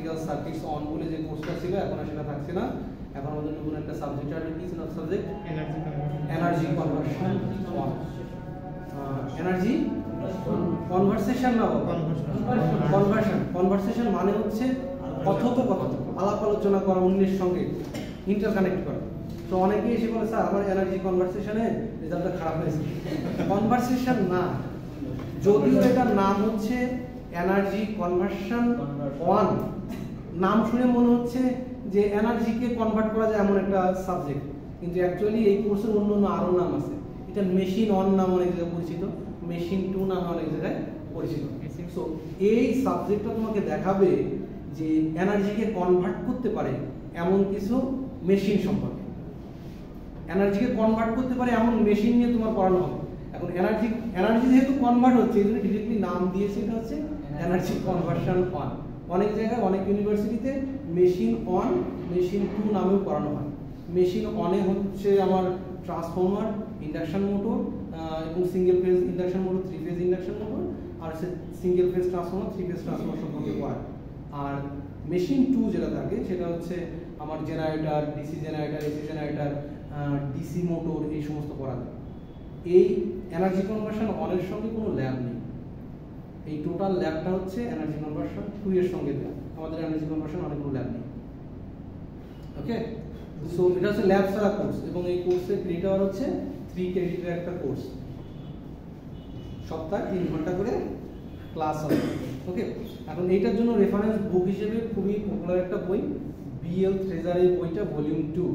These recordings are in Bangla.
ইলেকট্রিক্যাল সার্কিটস অন বলে যে কোর্সটা ছিল এখন আর সেটা থাকছে না। এখন আমাদের নতুন একটা সাবজেক্ট আসবে, কি ছিল subject? Energy conversion on. Energy conversation না, কনভার্সন। কনভারসেশন মানে হচ্ছে কথোপকথন, আলাপ আলোচনা করা, অন্যের সঙ্গে ইন্টারকানেক্ট করা। তো অনেকেই এসে বলে স্যার আমার এনার্জি কনভারসেশনে রেজাল্টটা খারাপ হয়েছে। কনভারসেশন না, যদিও এটার নাম হচ্ছে এনার্জি কনভার্সন ওয়ান, নাম শুনে মনে হচ্ছে যে এনার্জিকে কনভার্ট করা যায় এমন একটা সাবজেক্ট, কিন্তু অ্যাকচুয়ালি এই কোর্সের অন্য অন্য আরও নাম আছে। এটা মেশিন অন নাম অনেক জায়গায় পরিচিত, মেশিন টু নাম অনেক জায়গায় পরিচিত। সো এই সাবজেক্টটা তোমাকে দেখাবে যে এনার্জিকে কনভার্ট করতে পারে এমন কিছু মেশিন সম্পর্কে, এনার্জিকে কনভার্ট করতে পারে এমন মেশিন নিয়ে তোমার পড়ানো হবে। এখন এনার্জি যেহেতু কনভার্ট হচ্ছে, এই জন্য ডিরেক্টলি নাম দিয়েছে এটা হচ্ছে এনার্জি কনভার্সন অন। অনেক জায়গায় অনেক ইউনিভার্সিটিতে মেশিন অন, মেশিন টু নামেও পড়ানো হয়। মেশিন অনে হচ্ছে আমার ট্রান্সফর্মার, ইন্ডাকশন মোটর এবং single phase induction motor, 3 phase induction motor, আর single phase transformer, 3 phase transformer সম্পর্কে পড়ায়। আর মেশিন টু যেটা থাকে সেটা হচ্ছে আমার generator, DC generator, AC generator, DC motor, এই সমস্ত পড়া যায়। এই এনার্জি কনভার্সন অনের সঙ্গে কোনো ল্যাব নেই, এই টোটাল ল্যাবটা হচ্ছে এনার্জি কনভার্সন টু এর সঙ্গে দেওয়া। আমাদের এনার্জি কনভার্সন অনেক কোনো ল্যাব নেই। ওকে, সো এটা হচ্ছে ল্যাব ছাড়া কোর্স, এবং এই কোর্সের ক্রেডিট আওয়ার হচ্ছে 3 ক্রেডিটের একটা কোর্স, সপ্তাহে 3 ঘন্টা করে ক্লাস হবে। ওকে, এখন এইটার জন্য রেফারেন্স বুক হিসেবে খুবই পপুলার একটা বই বিএল থ্রেজারের বইটা volume 2,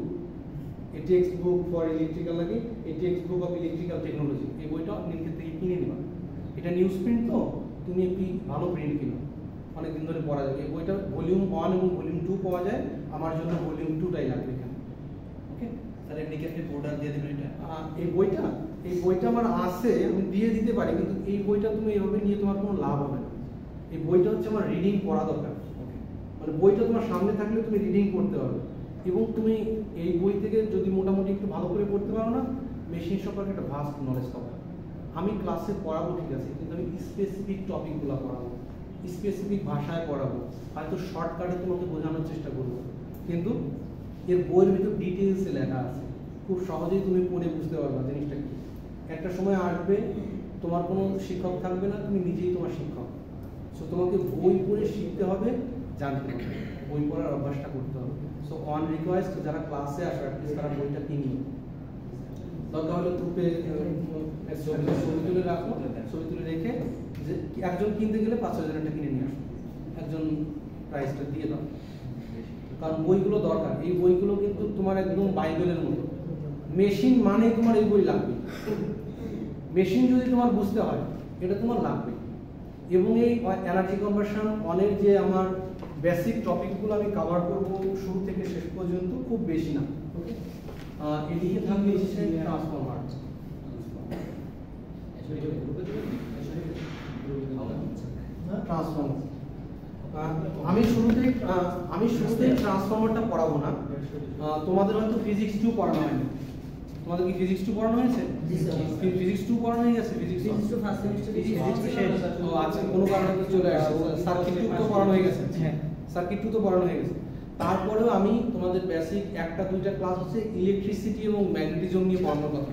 a text book for electrical, লাগে a text book of electrical technology. এই বইটা নির্দিষ্ট থেকে কিনে নেবা, এটা নিউজ প্রিন্ট, তো তুমি একটি ভালো প্রিন্ট কিনো, অনেকদিন ধরে পড়া যাবে। এই বইটা ভলিউম 1 এবং ভলিউম 2 পাওয়া যায়, আমার জন্য ভলিউম 2টাই লাগবে এখানে। ওকে স্যার এমনি কি আপনি অর্ডার দিয়ে দেবেন এটা? এই বইটা আমার আছে, আমি দিয়ে দিতে পারি, কিন্তু এই বইটা তুমি এভাবে নিয়ে তোমার কোনো লাভ হবে না। এই বইটা হচ্ছে আমার রিডিং পড়া দরকার, মানে বইটা তোমার সামনে থাকলে তুমি রিডিং করতে পারবে, এবং তুমি এই বই থেকে যদি মোটামুটি একটু ভালো করে পড়তে পারো না, মেশিন সম্পর্কে একটা ভাস্ট নলেজ পাবে। আমি ক্লাসে পড়াবো ঠিক আছে, কিন্তু আমি স্পেসিফিক টপিকগুলো পড়াবো, স্পেসিফিক ভাষায় পড়াবো, হয়তো শর্টকাটে তোমাকে বোঝানোর চেষ্টা করবো, কিন্তু এর বইয়ের ভিতর ডিটেলসে লেখা আছে, খুব সহজেই তুমি পড়ে বুঝতে পারবে জিনিসটা কি। একটা সময় আসবে তোমার কোনো শিক্ষক থাকবে না, তুমি নিজেই তোমার শিক্ষক। সো তোমাকে বই পড়ে শিখতে হবে, জানতে হবে, বই পড়ার অভ্যাসটা করতে হবে। সো অন রিকোয়েস্ট যারা ক্লাসে আসো অ্যাটলিস্ট তারা বইটা কিনিও, দরকার হলে গ্রুপে ছবি তুলে রাখো, ছবি তুলে রেখে যে একজন কিনতে গেলে 5,000 একটা কিনে নিয়ে আসো, একজন প্রাইসটা দিয়ে দাও, কারণ বইগুলো দরকার। এই বইগুলো কিন্তু তোমার একদম বাইবেলের মতো। মেশিন মানে তোমার এই বই লাগবে, মেশিন যদি তোমার বুঝতে হয় এটা তোমার লাগবে। এবং এই এনার্জি কনভার্সন অনেক যে আমার বেসিক টপিকগুলো আমি কভার করব শুরু থেকে শেষ পর্যন্ত, খুব বেশি না। ওকে, এদিকে থাকবে হচ্ছে ট্রান্সফর্মার। আমি শুরুতেই ট্রান্সফর্মারটা পড়াবো না। তোমাদের হয়তো ফিজিক্স 2 পড়ানো হয়নি, তোমাদের কি ফিজিক্স 2 পড়ানো হয়েছে? ফিজিক্স 2 পড়ানো হয়ে গেছে, ফিজিক্স 2 ফার্স্ট সেমিস্টার শেষ। তো আচ্ছা, কোনো কারণে তো চলে আসছে, সার্কিট 2 তো পড়ানো হয়ে গেছে। হ্যাঁ, সার্কিট 2 তো পড়ানো হয়ে গেছে। তারপরেও আমি তোমাদের বেসিক 1-2টা ক্লাস হচ্ছে ইলেকট্রিসিটি এবং ম্যাগনেটিজম নিয়ে পড়ানোর কথা।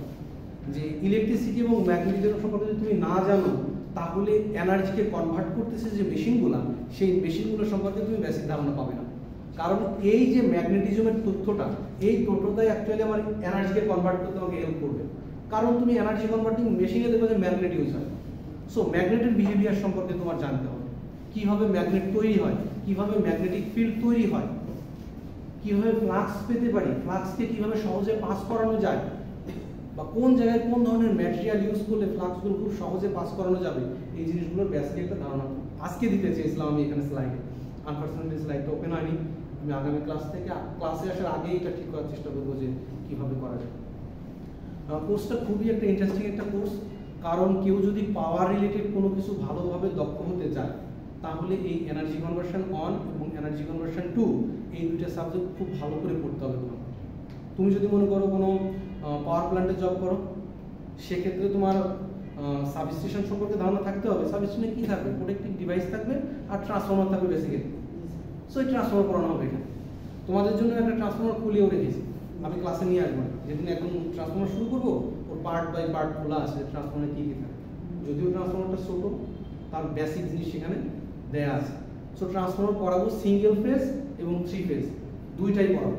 যে ইলেকট্রিসিটি এবং ম্যাগনেটিজম সম্পর্কে যদি তুমি না জানো, তাহলে এনার্জিকে কনভার্ট করতেছে যে মেশিনগুলো, সেই মেশিনগুলো সম্পর্কে তুমি বেসিক ধারণা পাবে না। কারণ এই যে ম্যাগনেটিজমের তথ্যটা, এই তথ্যটাই অ্যাকচুয়ালি আমার এনার্জিকে কনভার্ট করতে আমাকে হেল্প করবে। কারণ তুমি এনার্জি কনভার্টিং মেশিনে দেখবে যে ম্যাগনেট ইউজ হয়। সো ম্যাগনেটের বিহেভিয়ার সম্পর্কে তোমার জানতে হবে, কিভাবে ম্যাগনেট তৈরি হয়, কিভাবে ম্যাগনেটিক ফিল্ড তৈরি হয়, কিভাবে ফ্লাক্স পেতে পারি, ফ্লাক্সকে কিভাবে সহজে পাস করানো যায়, বা কোন জায়গায় কোন ধরনের ম্যাটেরিয়াল ইউজ করলে ফ্লাক্সগুলো খুব সহজে পাস করানো যাবে, এই জিনিসগুলোর বেসিক একটা ধারণা আজকে দিতে চেয়েছিলাম আমি এখানে স্লাইডে। আনফরচুনেটলি স্লাইডটা ওপেন হয়নি, আমি আগামী ক্লাসে আসার আগেই এটা ঠিক করার চেষ্টা করবো যে কীভাবে করা যায়। কোর্সটা খুবই একটা ইন্টারেস্টিং একটা কোর্স, কারণ কেউ যদি পাওয়ার রিলেটেড কোনো কিছু ভালোভাবে দক্ষ হতে চায়, তাহলে এই এনার্জি কনভার্সন অন এবং এনার্জি কনভার্সন 2 এই দুইটা সাবজেক্ট খুব ভালো করে পড়তে হবে তোমার। তুমি যদি মনে করো কোনো পাওয়ার প্ল্যান্টে জব করো, সেক্ষেত্রে তোমার সাবস্টেশন সম্পর্কে ধারণা থাকতে হবে। সাবস্টেশনে কী থাকবে? প্রোটেক্টিভ ডিভাইস থাকবে আর ট্রান্সফর্মার থাকবে বেসিক্যালি। সো এই ট্রান্সফর্মার পড়ানো হবে এখানে। তোমাদের জন্য একটা ট্রান্সফর্মার খুলেও রেখেছি, আমি ক্লাসে নিয়ে আসবো না, যেদিন এখন ট্রান্সফর্মার শুরু করবো ওর পার্ট বাই পার্ট খোলা আছে ট্রান্সফর্মারে কী কী থাকে। যদিও ট্রান্সফর্মারটা ছোট, তার বেসিক জিনিস সেখানে দেয়া আছে। সো ট্রান্সফর্মার পড়াবো সিঙ্গেল ফেজ এবং 3 ফেজ দুইটাই পড়াবো,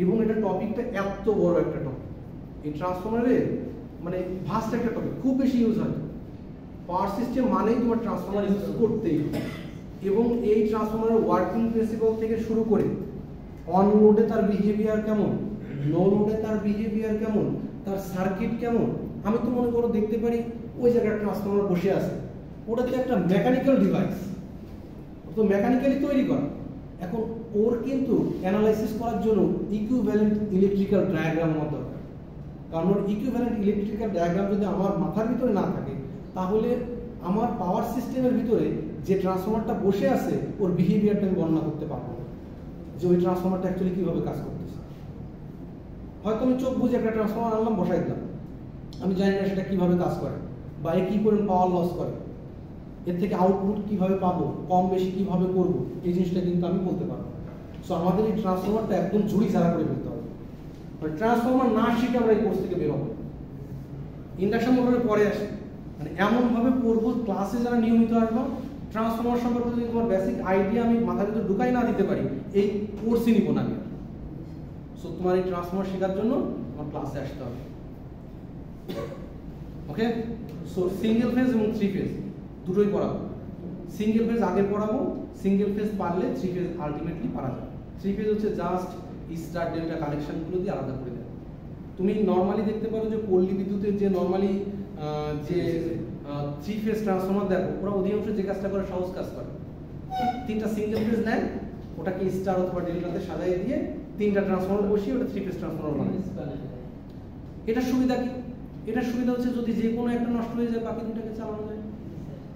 এবং এটা টপিকটা এত বড় একটা টপিক। এই ট্রান্সফর্মারে মানে ভাস্ট একটা টপিক, খুব বেশি ইউজ হয়। পাওয়ার সিস্টেম মানেই তোমার ট্রান্সফর্মার ইউজ করতেই হবে, এবং এই ট্রান্সফর্মারের ওয়ার্কিং প্রিন্সিপাল থেকে শুরু করে অন লোডে তার বিহেভিয়ার কেমন, নো লোডে তার বিহেভিয়ার কেমন, তার সার্কিট কেমন। আমি তো মনে করো দেখতে পারি ওই জায়গায় ট্রান্সফর্মার বসে আছে, ওটাতে একটা মেকানিক্যাল ডিভাইস, তো মেকানিক্যালি তৈরি করা। এখন ওর কিন্তু অ্যানালাইসিস করার জন্য ইকুইভ্যালেন্ট ইলেকট্রিক্যাল ডায়াগ্রাম আমার দরকার, কারণ ওর ইকুইভ্যালেন্ট ইলেকট্রিক্যাল ডায়াগ্রাম যদি আমার মাথার ভিতরে না থাকে, তাহলে আমার পাওয়ার সিস্টেমের ভিতরে যে ট্রান্সফর্মারটা বসে আছে ওর বিহেভিয়ারটা আমি বর্ণনা করতে পারবো না, যে ওই ট্রান্সফর্মারটা অ্যাকচুয়ালি কীভাবে কাজ করতেছে। হয়তো আমি চোখ বুঝে একটা ট্রান্সফর্মার আনলাম, বসাই দিলাম, আমি জানি না সেটা কীভাবে কাজ করে, বা এ কী করে পাওয়ার লস করে, এর থেকে আউটপুট কীভাবে পাবো, কম বেশি কীভাবে করবো, এই জিনিসটা কিন্তু আমি বলতে পারবো। সো আমাদের এই ট্রান্সফর্মারটা একদম ঝুড়ি ছাড়া করে ফেলতে হবে। ট্রান্সফর্মার না শিখে আমরা এই কোর্স থেকে বেরোবো। ইন্ডাকশন মোটরের পরে আসে, মানে এমনভাবে পড়বো ক্লাসে যারা নিয়মিত আসবো, ট্রান্সফর্মার সম্পর্কে যদি তোমার বেসিক আইডিয়া আমি মাথার ভিতরে ঢুকাই না দিতে পারি, এই কোর্সই নিব না আমি। সো তোমার এই ট্রান্সফর্মার শেখার জন্য আমার ক্লাসে আসতে হবে। ওকে, সো সিঙ্গেল ফেজ এবং 3 ফেজ দুটোই পড়াবো। সিঙ্গেল ফেজ আগে পড়াবো, সিঙ্গেল ফেজ পারলে 3 ফেজ আলটিমেটলি পারা যাবে। 3 ফেজ হচ্ছে জাস্ট স্টার ডেল্টা কানেকশনগুলো দিয়ে আলাদা করে দেবে। তুমি নর্মালি দেখতে পারো যে পল্লী বিদ্যুতের যে নর্মালি যে 3 ফেজ ট্রান্সফর্মার দেখো, ওরা অধিকাংশ যে কাজটা করে সহজ কাজ করে, 3টা সিঙ্গেল ফেজ নেয়, ওটাকে স্টার অথবা ডেল্টাতে সাজাই দিয়ে 3টা ট্রান্সফর্মার বসিয়ে ওটা 3 ফেজ ট্রান্সফর্মার বানায়। এটার সুবিধা কি? এটার সুবিধা হচ্ছে যদি যে কোনো একটা নষ্ট হয়ে যায় বাকি দুটাকে চালানো যায়।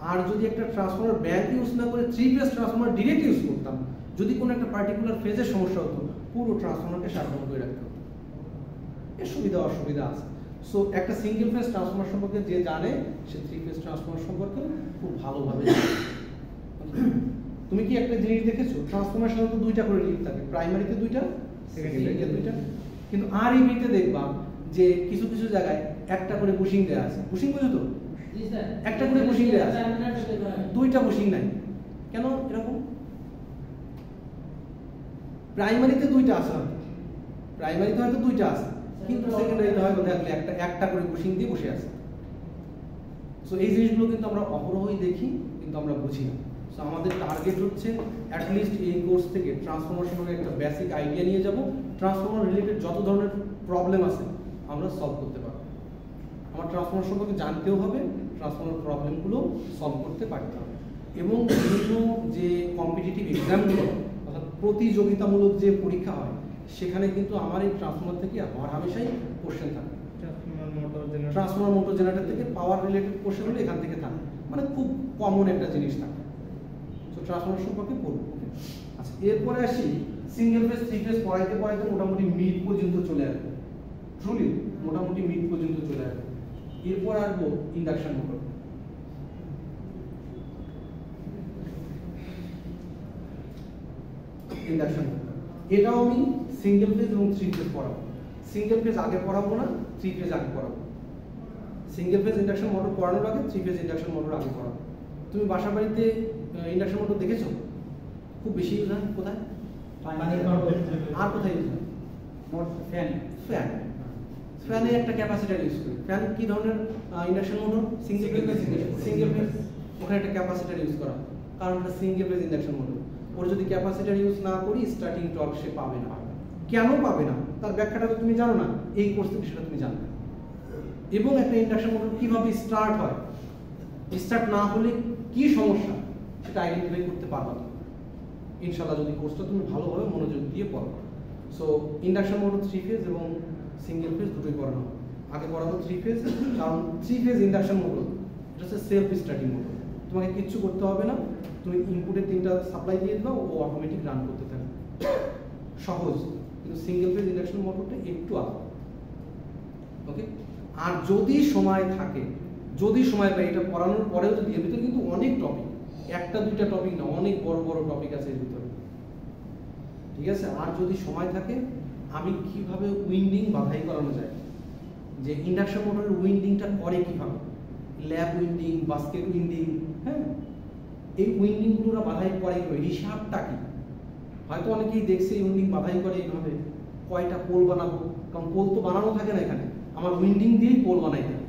আর যদি একটা ট্রান্সফর্মার ব্যাংক ইউজ না করে 3 ফেজ ট্রান্সফর্মার ডিরেক্ট ইউজ করতাম, যদি কোনো একটা পার্টিকুলার ফেজের সমস্যা হতো, পুরো ট্রান্সফর্মারকে সাবধান করে রাখতে হতো। এর সুবিধা অসুবিধা আছে। সো একটা সিঙ্গেল ফেজ ট্রান্সফর্মার সম্পর্কে যে জানে, সে 3 ফেজ ট্রান্সফর্মার সম্পর্কে খুব ভালোভাবে জানে। তুমি কি একটা জিনিস দেখেছো, ট্রান্সফর্মার সাধারণত 2টা করে লিফ থাকে, প্রাইমারিতে 2টা, সেকেন্ডারিতে 2টা, কিন্তু আরইবিতে দেখবা যে কিছু কিছু জায়গায় একটা করে বুশিং দেয়া আছে। বুশিং বুঝো তো? একটা করে বুশিং দেয়া আছে, 2টা বুশিং নাই। কেন এরকম? প্রাইমারিতে 2টা আছে, প্রাইমারিতে হয়তো 2টা আছে, কিন্তু সেকেন্ডারিতে হয়তো দেখলে একটা করে বুশিং দিয়ে বসে আছে। সো এই জিনিসগুলো কিন্তু আমরা অপরহই দেখি, কিন্তু আমরা বুঝি না। সো আমাদের টার্গেট হচ্ছে অ্যাটলিস্ট এই কোর্স থেকে ট্রান্সফর্মার সম্পর্কে একটা বেসিক আইডিয়া নিয়ে যাব, ট্রান্সফর্মার রিলেটেড যত ধরনের প্রবলেম আছে আমরা সলভ করতে পারবো। আমার ট্রান্সফর্মার সম্পর্কে জানতেও হবে, ট্রান্সফর্মার প্রবলেমগুলো সলভ করতে পারতে হবে, এবং বিভিন্ন যে কম্পিটিটিভ এক্সামগুলো অর্থাৎ প্রতিযোগিতামূলক যে পরীক্ষা হয়, সেখানে কিন্তু আমার এই ট্রান্সফর্মার থেকে আমার হামেশাই কোশ্চেন থাকে। ট্রান্সফর্মার মোটর জেনারেটর থেকে পাওয়ার রিলেটেড কোশ্চেনগুলো এখান থেকে থাকে, মানে খুব কমন একটা জিনিস থাকে। তো ট্রান্সফর্মার সম্পর্কে পড়বো। আচ্ছা, এরপরে আসি সিঙ্গেল ফেজ 3 ফেজ পড়াইতে পড়াইতে মোটামুটি মিড পর্যন্ত চলে আসবে, ট্রুলি মোটামুটি মিড পর্যন্ত চলে আসবে। এরপর আসবো ইন্ডাকশন মোটর। ইন্ডাকশন মোটর এটাও আমি সিঙ্গেল ফেজ এবং 3 ফেজ পড়াবো। সিঙ্গেল ফেজ আগে পড়াবো না, 3 ফেজ আগে পড়াবো। সিঙ্গেল ফেজ ইন্ডাকশন মোটর পড়ানোর আগে 3 ফেজ ইন্ডাকশন মোটর আগে পড়াবো। তুমি বাসা বাড়িতে ইন্ডাকশন মোটর দেখেছো? খুব বেশি ইউজ হয় কোথায়? আর কোথায় ইউজ হয়? ফ্যান। ফ্যান, ফ্যানে একটা ক্যাপাসিটর ইউজ করি। ফ্যান কি ধরনের ইন্ডাকশন মোটর? Single phase. ওখানে একটা ক্যাপাসিটর ইউজ করা, কারণ এটা সিঙ্গেল ফেজ ইন্ডাকশন মোটর। ওর যদি ক্যাপাসিটর ইউজ না করি স্টার্টিং টর্ক সে পাবে না। কেন পাবে না তার ব্যাখ্যাটা তো তুমি জানো না, এই কোর্স থেকে সেটা তুমি জানবে। এবং একটা ইন্ডাকশন মোটর কিভাবে স্টার্ট হয়, স্টার্ট না হলে কি সমস্যা, সেটা আইডেন্টিফাই করতে পারবা না ইনশাআল্লাহ, যদি কোর্সটা তুমি ভালোভাবে মনোযোগ দিয়ে পড়ো। সো ইন্ডাকশন মোটর 3 ফেজ এবং সিঙ্গেল ফেজ দুটোই পড়ানো হবে। আগে পড়াবো 3 ফেজ, কারণ 3 ফেজ ইন্ডাকশন মোটর এটা হচ্ছে সেলফ স্টার্টিং মোটর, তোমাকে কিচ্ছু করতে হবে না। তুমি ইনপুটে 3টা সাপ্লাই দিয়ে দাও, ও অটোমেটিক রান করতে থাকে, সহজ। কিন্তু সিঙ্গেল ফেজ ইন্ডাকশন মোটরটা একটু আলাদা। ওকে, আর যদি সময় থাকে, যদি সময় পাই, এটা পড়ানোর পরেও যদি, এর ভিতরে কিন্তু অনেক টপিক, 1টা 2টা টপিক না, অনেক বড় বড় টপিক আছে এর ভিতরে। ঠিক আছে। আর যদি সময় থাকে আমি কিভাবে উইন্ডিং বাধাই করানো যায়, যে ইন্ডাকশন মোটরের উইন্ডিংটা করে কিভাবে, ল্যাব উইন্ডিং, বাস্কেট উইন্ডিং, হ্যাঁ এই উইন্ডিংগুলো বাধাই করে কিভাবে, হিসাবটা কি। হয়তো অনেকেই দেখছে এই উইন্ডিং বাধাই করে এইভাবে, কয়টা পোল বানাবো, কারণ পোল তো বানানো থাকে না এখানে, আমার উইন্ডিং দিয়েই পোল বানাইতে হবে।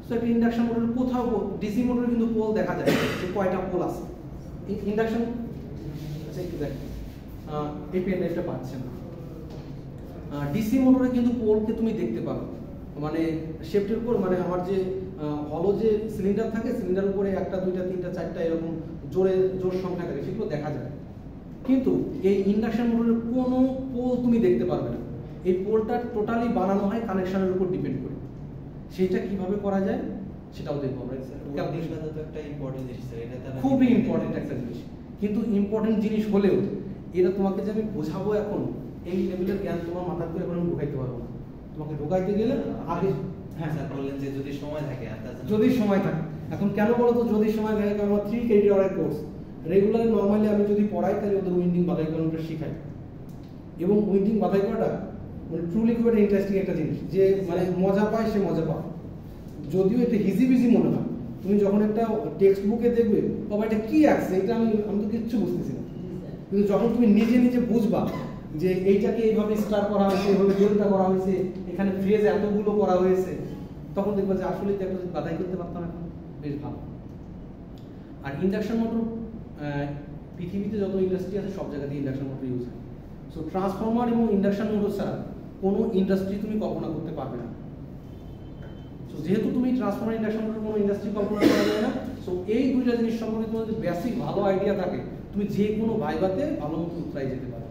সো একটা ইন্ডাকশন মোটরের কোথাও, ডিসি মোটরে কিন্তু পোল দেখা যায় যে কয়টা পোল আছে। ইন্ডাকশন আচ্ছা একটু দেখ, এই পেন ড্রাইভটা পাচ্ছে না। ডিসি মোটরে কিন্তু পোলকে তুমি দেখতে পারো, মানে শেফটের উপর, মানে আমার যে হলো যে সিলিন্ডার থাকে, সিলিন্ডার উপরে একটা দুইটা তিনটা চারটা এরকম জোর সংখ্যা থাকে, সেগুলো দেখা যায়। কিন্তু এই ইন্ডাকশন মোটরের কোনো পোল তুমি দেখতে পারবে না। এই পোলটা টোটালি বানানো হয় কানেকশনের উপর ডিপেন্ড করে। সেটা কিভাবে করা যায় সেটাও দেখবো আমরা। খুবই ইম্পর্টেন্ট একটা জিনিস, কিন্তু ইম্পর্টেন্ট জিনিস হলেও এটা তোমাকে যে আমি বোঝাবো এখন, এই লেভেলের জ্ঞান তোমার মাথার করে এখন আমি ঢোকাইতে পারবো না। তোমাকে ঢোকাইতে গেলে আগে, হ্যাঁ স্যার বললেন যে যদি সময় থাকে, যদি সময় থাকে। এখন কেন বলো তো যদি সময় থাকে, কারণ আমার 3 ক্রেডিট আওয়ারের কোর্স রেগুলার নর্মালি আমি যদি পড়াই তাহলে ওদের উইন্ডিং বাধাই করানোটা শেখাই। এবং উইন্ডিং বাধাই করাটা মানে ট্রুলি খুব একটা ইন্টারেস্টিং একটা জিনিস, যে মানে মজা পায় সে মজা পায়। যদিও এটা হিজিবিজি মনে হয়, তুমি যখন একটা টেক্সট বুকে দেখবে বাবা এটা কি আছে, এটা আমি তো কিচ্ছু বুঝতেছি না, কিন্তু যখন তুমি নিজে নিজে বুঝবা যে এইটাকে এইভাবে স্টার করা হয়েছে, এইভাবে ডেল্টা করা হয়েছে, এখানে ফ্রেজ এতগুলো করা হয়েছে, তখন দেখবা যে আসলে একটা বাধাই করতে পারতাম এখন, বেশ ভালো। আর ইন্ডাকশন মোটর পৃথিবীতে যত ইন্ডাস্ট্রি আছে সব জায়গাতেই ইন্ডাকশন মোটর ইউজ হয়। সো ট্রান্সফরমার এবং ইন্ডাকশন মোটর ছাড়া কোনো ইন্ডাস্ট্রি তুমি কল্পনা করতে পারবে না। সো যেহেতু তুমি ট্রান্সফরমার ইন্ডাকশন মোটর কোনো ইন্ডাস্ট্রি কল্পনা করা যায় না, সো এই দুইটা জিনিস সম্পর্কে তোমার যদি বেসিক ভালো আইডিয়া থাকে, তুমি যে কোনো ভাইভাতে ভালো মতো উত্তরাই যেতে পারো।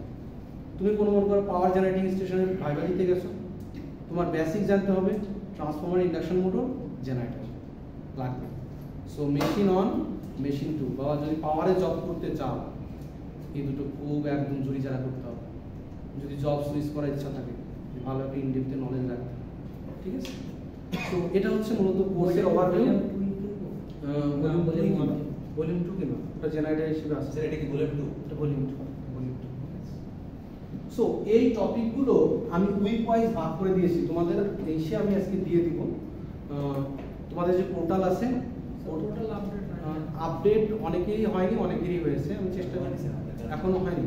তুমি কোনো মনে করো পাওয়ার জেনারেটিং স্টেশনের ভাইভা দিতে গেছো, তোমার বেসিক জানতে হবে ট্রান্সফরমার, ইন্ডাকশন মোটর, জেনারেটর লাগবে। So machine one, machine two, বাবা যদি পাওয়ারে জব করতে চাও এই দুটো খুব একদম জুড়ি যারা করতে হবে। যদি জব সুইচ করার ইচ্ছা থাকে, ভালো একটা ইনডেপথে নলেজ রাখতে, ঠিক আছে। তো এটা হচ্ছে মূলত কোর্সের ওভারভিউ। ভলিউম 2 কেন এটা জেনারেটর হিসেবে আছে, স্যার এটা কি ভলিউম 2? এটা ভলিউম 2। সো এই টপিকগুলো আমি উইক ওয়াইজ ভাগ করে দিয়েছি তোমাদের, এসে আমি আজকে দিয়ে দিব। তোমাদের যে পোর্টাল আছে, পোর্টাল আপডেট অনেকেরই হয়নি, অনেকেরই হয়েছে, আমি চেষ্টা করছি, এখনো হয়নি।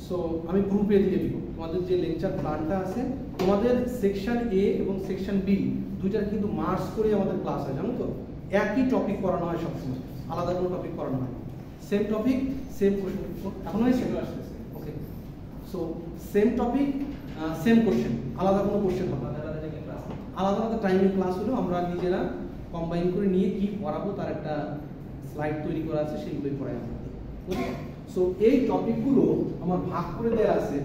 সো আমি গ্রুপে দিয়ে দিব তোমাদের যে লেকচার প্ল্যানটা আছে। তোমাদের সেকশন এ এবং সেকশন বি দুইটার কিন্তু মার্চ করে আমাদের ক্লাস হয়, জানো তো। একই টপিক করানো হয় সবসময়, আলাদা কোনো টপিক করানো হয়, সেম টপিক সেম কোশ্চেন। এখন হয়েছে, okay. So same topic same question, আলাদা কোনো কোশ্চেন হবে, আলাদা আলাদা টাইমে ক্লাস হলেও আমরা নিজেরা কম্বাইন করে নিয়ে কি পড়াবো তার একটা স্লাইড তৈরি করা আছে, সেইগুলোই পড়াই আমরা। সো এই টপিকগুলো আমার ভাগ করে দেওয়া আছে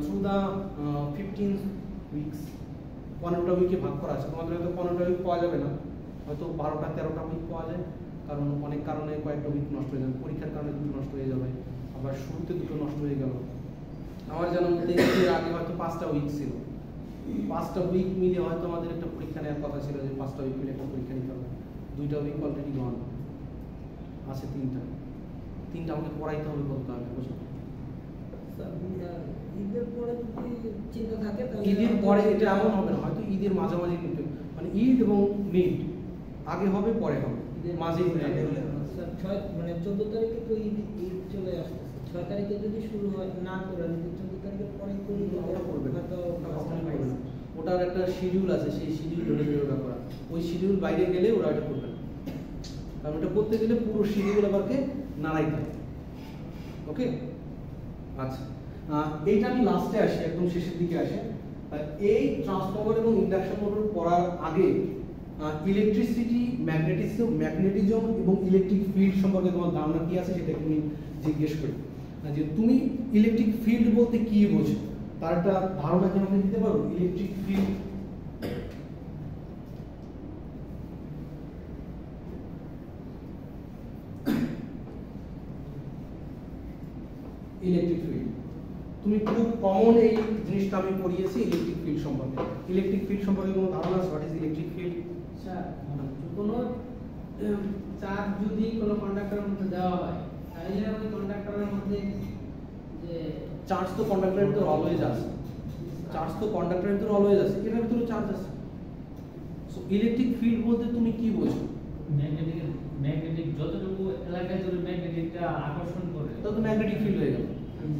থ্রু দা 15 উইকস, 15টা উইকে ভাগ করা আছে। তোমাদের হয়তো 15টা উইক পাওয়া যাবে না, হয়তো 12টা 13টা উইক পাওয়া যায়, কারণ অনেক কারণে কয়েকটা উইক নষ্ট হয়ে যাবে, পরীক্ষার কারণে দুটো নষ্ট হয়ে যাবে, আবার শুরুতে দুটো নষ্ট হয়ে গেল। আমার জানার মধ্যে এর আগে হয়তো 5টা উইক ছিল, 5টা উইক মিলে হয়তো আমাদের একটা পরীক্ষা নেওয়ার কথা ছিল, যে 5টা উইক মিলে একটা পরীক্ষা নিতে হবে। 2টা উইক অলরেডি গন আছে, 3টা আমাকে পড়াইতে হবে, করতে হবে, বুঝছো। ঈদের পরে যদি চিন্তা থাকে, ঈদের পরে এটা এমন হবে না, হয়তো ঈদের মাঝামাঝি, কিন্তু মানে ঈদ এবং মিড আগে হবে পরে হবে, মাঝে মানে 14 তারিখে তো ঈদ চলে আসছে, 6 তারিখে যদি শুরু হয় না করে, যদি 14 তারিখের পরে করি ওটা করবে না, ওটার একটা শিডিউল আছে, সেই শিডিউল ধরে ধরে ওটা করা, ওই শিডিউল বাইরে গেলে ওরা এটা করবে না, কারণ এটা করতে গেলে পুরো শিডিউল আবারকে নাড়াইতে হবে। ওকে, আচ্ছা এইটা আমি লাস্টে আসি, একদম শেষের দিকে আসে। এই ট্রান্সফরমার এবং ইন্ডাকশন মোটর পড়ার আগে ইলেকট্রিসিটি, ম্যাগনেটিজম এবং ইলেকট্রিক ফিল্ড সম্পর্কে তোমার ধারণা কি আছে সেটা তুমি জিজ্ঞেস করি, যে তুমি ইলেকট্রিক ফিল্ড বলতে কি বোঝো, তার একটা ধারণা কি আমাকে দিতে পারো? ইলেকট্রিক ফিল্ড, ইলেকট্রিক ফিল্ড তুমি খুব কমন এই জিনিসটা আমি পড়িয়েছি ইলেকট্রিক ফিল্ড সম্পর্কে। ইলেকট্রিক ফিল্ড সম্পর্কে কোনো ধারণা আছে? What is electric field? Sir, কোনো চার্জ যদি কোনো কন্ডাক্টরের মধ্যে দেওয়া হয়, তাহলে ওই কন্ডাক্টরের মধ্যে যে চার্জ তো কন্ডাক্টরের ভিতরে অলওয়েজ আছে, চার্জ তো কন্ডাক্টরের ভিতরে অলওয়েজ আছে, এটার ভিতরে চার্জ আছে। সো ইলেকট্রিক ফিল্ড বলতে তুমি কি বোঝো? ম্যাগনেটিক যতটুকু এলাকায় জুড়ে ম্যাগনেটিকটা আকর্ষণ করে তো ম্যাগনেটিক ফিল্ড হয়ে গেল।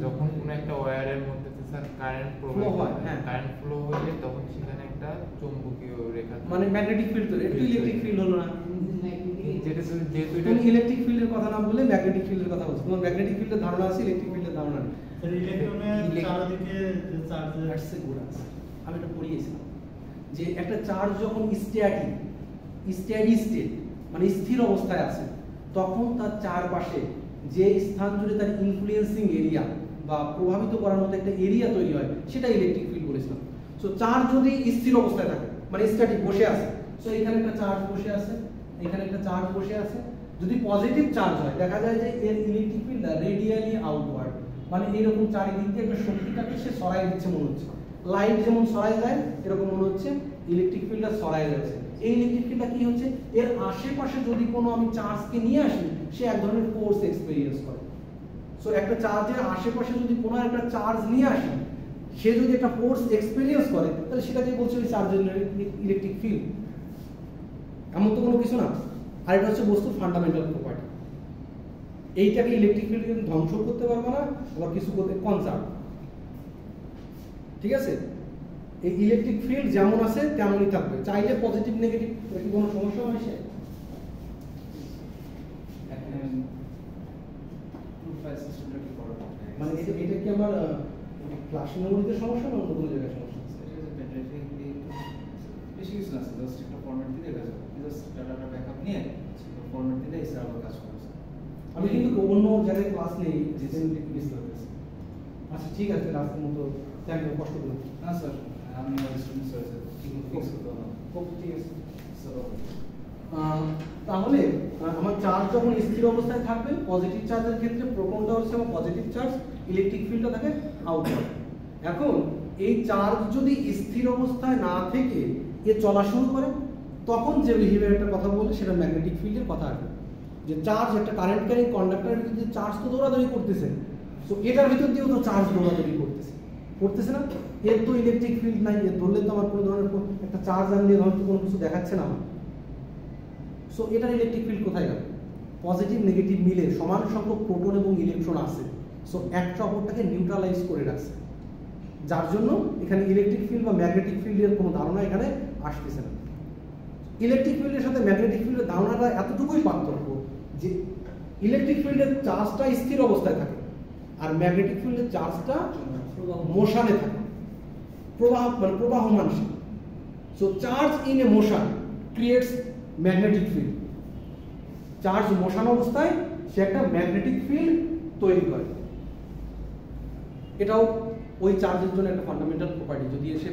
যখন কোনো একটা ওয়্যারের মধ্যে স্যার কারেন্ট Flow হয়, হ্যাঁ। কারেন্ট ফ্লো হলে তখন সেখানে একটা চৌম্বকীয় রেখা মানে ম্যাগনেটিক ফিল্ড তৈরি, একটু ইলেকট্রিক ফিল্ড হলো না? যেটা যেহেতু এটা তুমি ইলেকট্রিক ফিল্ডের কথা না বলে ম্যাগনেটিক ফিল্ডের কথা বলছো। তোমার ম্যাগনেটিক ফিল্ডের ধারণা আছে, ইলেকট্রিক ফিল্ডের ধারণা নেই। ইলেকট্রনের চারদিকে charge That's a good answer. আমি এটা পড়িয়েছিলাম যে একটা চার্জ যখন স্টেডি স্টেট মানে স্থির অবস্থায় আছে, তখন তার চারপাশে যে স্থান জুড়ে তার ইনফ্লুয়েন্সিং এরিয়া বা প্রভাবিত করার মতো একটা এরিয়া তৈরি হয়, সেটা ইলেকট্রিক ফিল্ড বলেছিলাম। সো চার্জ যদি স্থির অবস্থায় থাকে মানে স্ট্যাটিক বসে আছে, সো এখানে একটা চার্জ বসে আছে, এখানে একটা চার্জ বসে আছে, যদি পজিটিভ চার্জ হয় দেখা যায় যে এর ইলেকট্রিক ফিল্ড রেডিয়ালি আউটওয়ার্ড, মানে এরকম চারিদিক দিয়ে একটা শক্তিটাকে সে সরাই দিচ্ছে মনে হচ্ছে। লাইট যেমন সরাই যায় এরকম মনে হচ্ছে ইলেকট্রিক ফিল্ডটা সরাই যাচ্ছে। এই ইলেকট্রিক ফিল্ডটা কি হচ্ছে, এর আশেপাশে যদি কোনো আমি চার্জকে নিয়ে আসি, সে এক ধরনের ফোর্স এক্সপেরিয়েন্স করে। সো একটা চার্জের আশেপাশে যদি কোনো একটা চার্জ নিয়ে আসি, সে যদি একটা ফোর্স এক্সপেরিয়েন্স করে, তাহলে সেটাকে বলছে ওই চার্জের ইলেকট্রিক ফিল্ড। এমন তো কোনো কিছু না। আর এটা হচ্ছে বস্তুর ফান্ডামেন্টাল প্রপার্টি। এইটাকে ইলেকট্রিক ফিল্ড কিন্তু ধ্বংস করতে পারবে না, আবার কিছু করতে কনজার্ভ। ঠিক আছে, এই ইলেকট্রিক ফিল্ড যেমন আছে তেমনই থাকবে, চাইলে পজিটিভ নেগেটিভ কি কোনো সমস্যা হয় সে? মানে এটা কি আমার ক্লাস মেমোরিতে সমস্যা না অন্য কোনো জায়গায় সমস্যা? বেশি কিছু না, জাস্ট একটা ফরম্যাট দিলে কাজ হবে, জাস্ট ডাটাটা ব্যাকআপ নিয়ে ফরম্যাট দিলে এই সার্ভার কাজ করবে। আমি কিন্তু অন্য জায়গায় ক্লাস নেই, রিসেন্টলি মিস করতেছি। আচ্ছা ঠিক আছে, রাস্তার মতো থ্যাংক ইউ, কষ্ট করলাম। না স্যার, আমি স্টুডেন্টস হয়েছে ঠিক ফিক্স করতে হবে। ওকে ঠিক আছে। স্যার তাহলে আমার চার্জ যখন স্থির অবস্থায় থাকবে, পজিটিভ চার্জের ক্ষেত্রে প্রোটনটা হচ্ছে আমার পজিটিভ চার্জ, ইলেকট্রিক ফিল্ডটা থাকে আউটওয়ার্ড। এখন এই চার্জ যদি স্থির অবস্থায় না থেকে এ চলা শুরু করে, তখন যে বিহেভিয়ারটার কথা বলে সেটা ম্যাগনেটিক ফিল্ডের কথা আসবে। যে চার্জ একটা কারেন্ট ক্যারিং কন্ডাক্টরের ভিতর দিয়ে চার্জ তো দৌড়াদৌড়ি করতেছে, তো এটার ভিতর দিয়েও তো চার্জ দৌড়াদৌড়ি করতেছে না? এর তো ইলেকট্রিক ফিল্ড নাই, এর ধরলে তো আমার কোনো ধরনের একটা চার্জ আনলে হয়তো কোনো কিছু দেখাচ্ছে না আমার। সো এটার ইলেকট্রিক ফিল্ড কোথায় গেল? পজিটিভ নেগেটিভ মিলে সমান সংখ্যক প্রোটন এবং ইলেকট্রন আছে, সো একটা অপরটাকে নিউট্রালাইজ করে রাখছে, যার জন্য এখানে ইলেকট্রিক ফিল্ড বা ম্যাগনেটিক ফিল্ডের কোনো ধারণা এখানে আসতেছে না। ইলেকট্রিক ফিল্ডের সাথে ম্যাগনেটিক ফিল্ডের ধারণাটা এতটুকুই পার্থক্য যে ইলেকট্রিক ফিল্ডের চার্জটা স্থির অবস্থায় থাকে আর ম্যাগনেটিক ফিল্ডের চার্জটা মোশনে থাকে, প্রবাহমান। So charge in a motion creates magnetic field. Charge motion অবস্থায় সে একটা ম্যাগনেটিক ফিল্ড তৈরি করে। এটাও ওই চার্জের জন্য একটা ফান্ডামেন্টাল প্রপার্টি। যদি এসে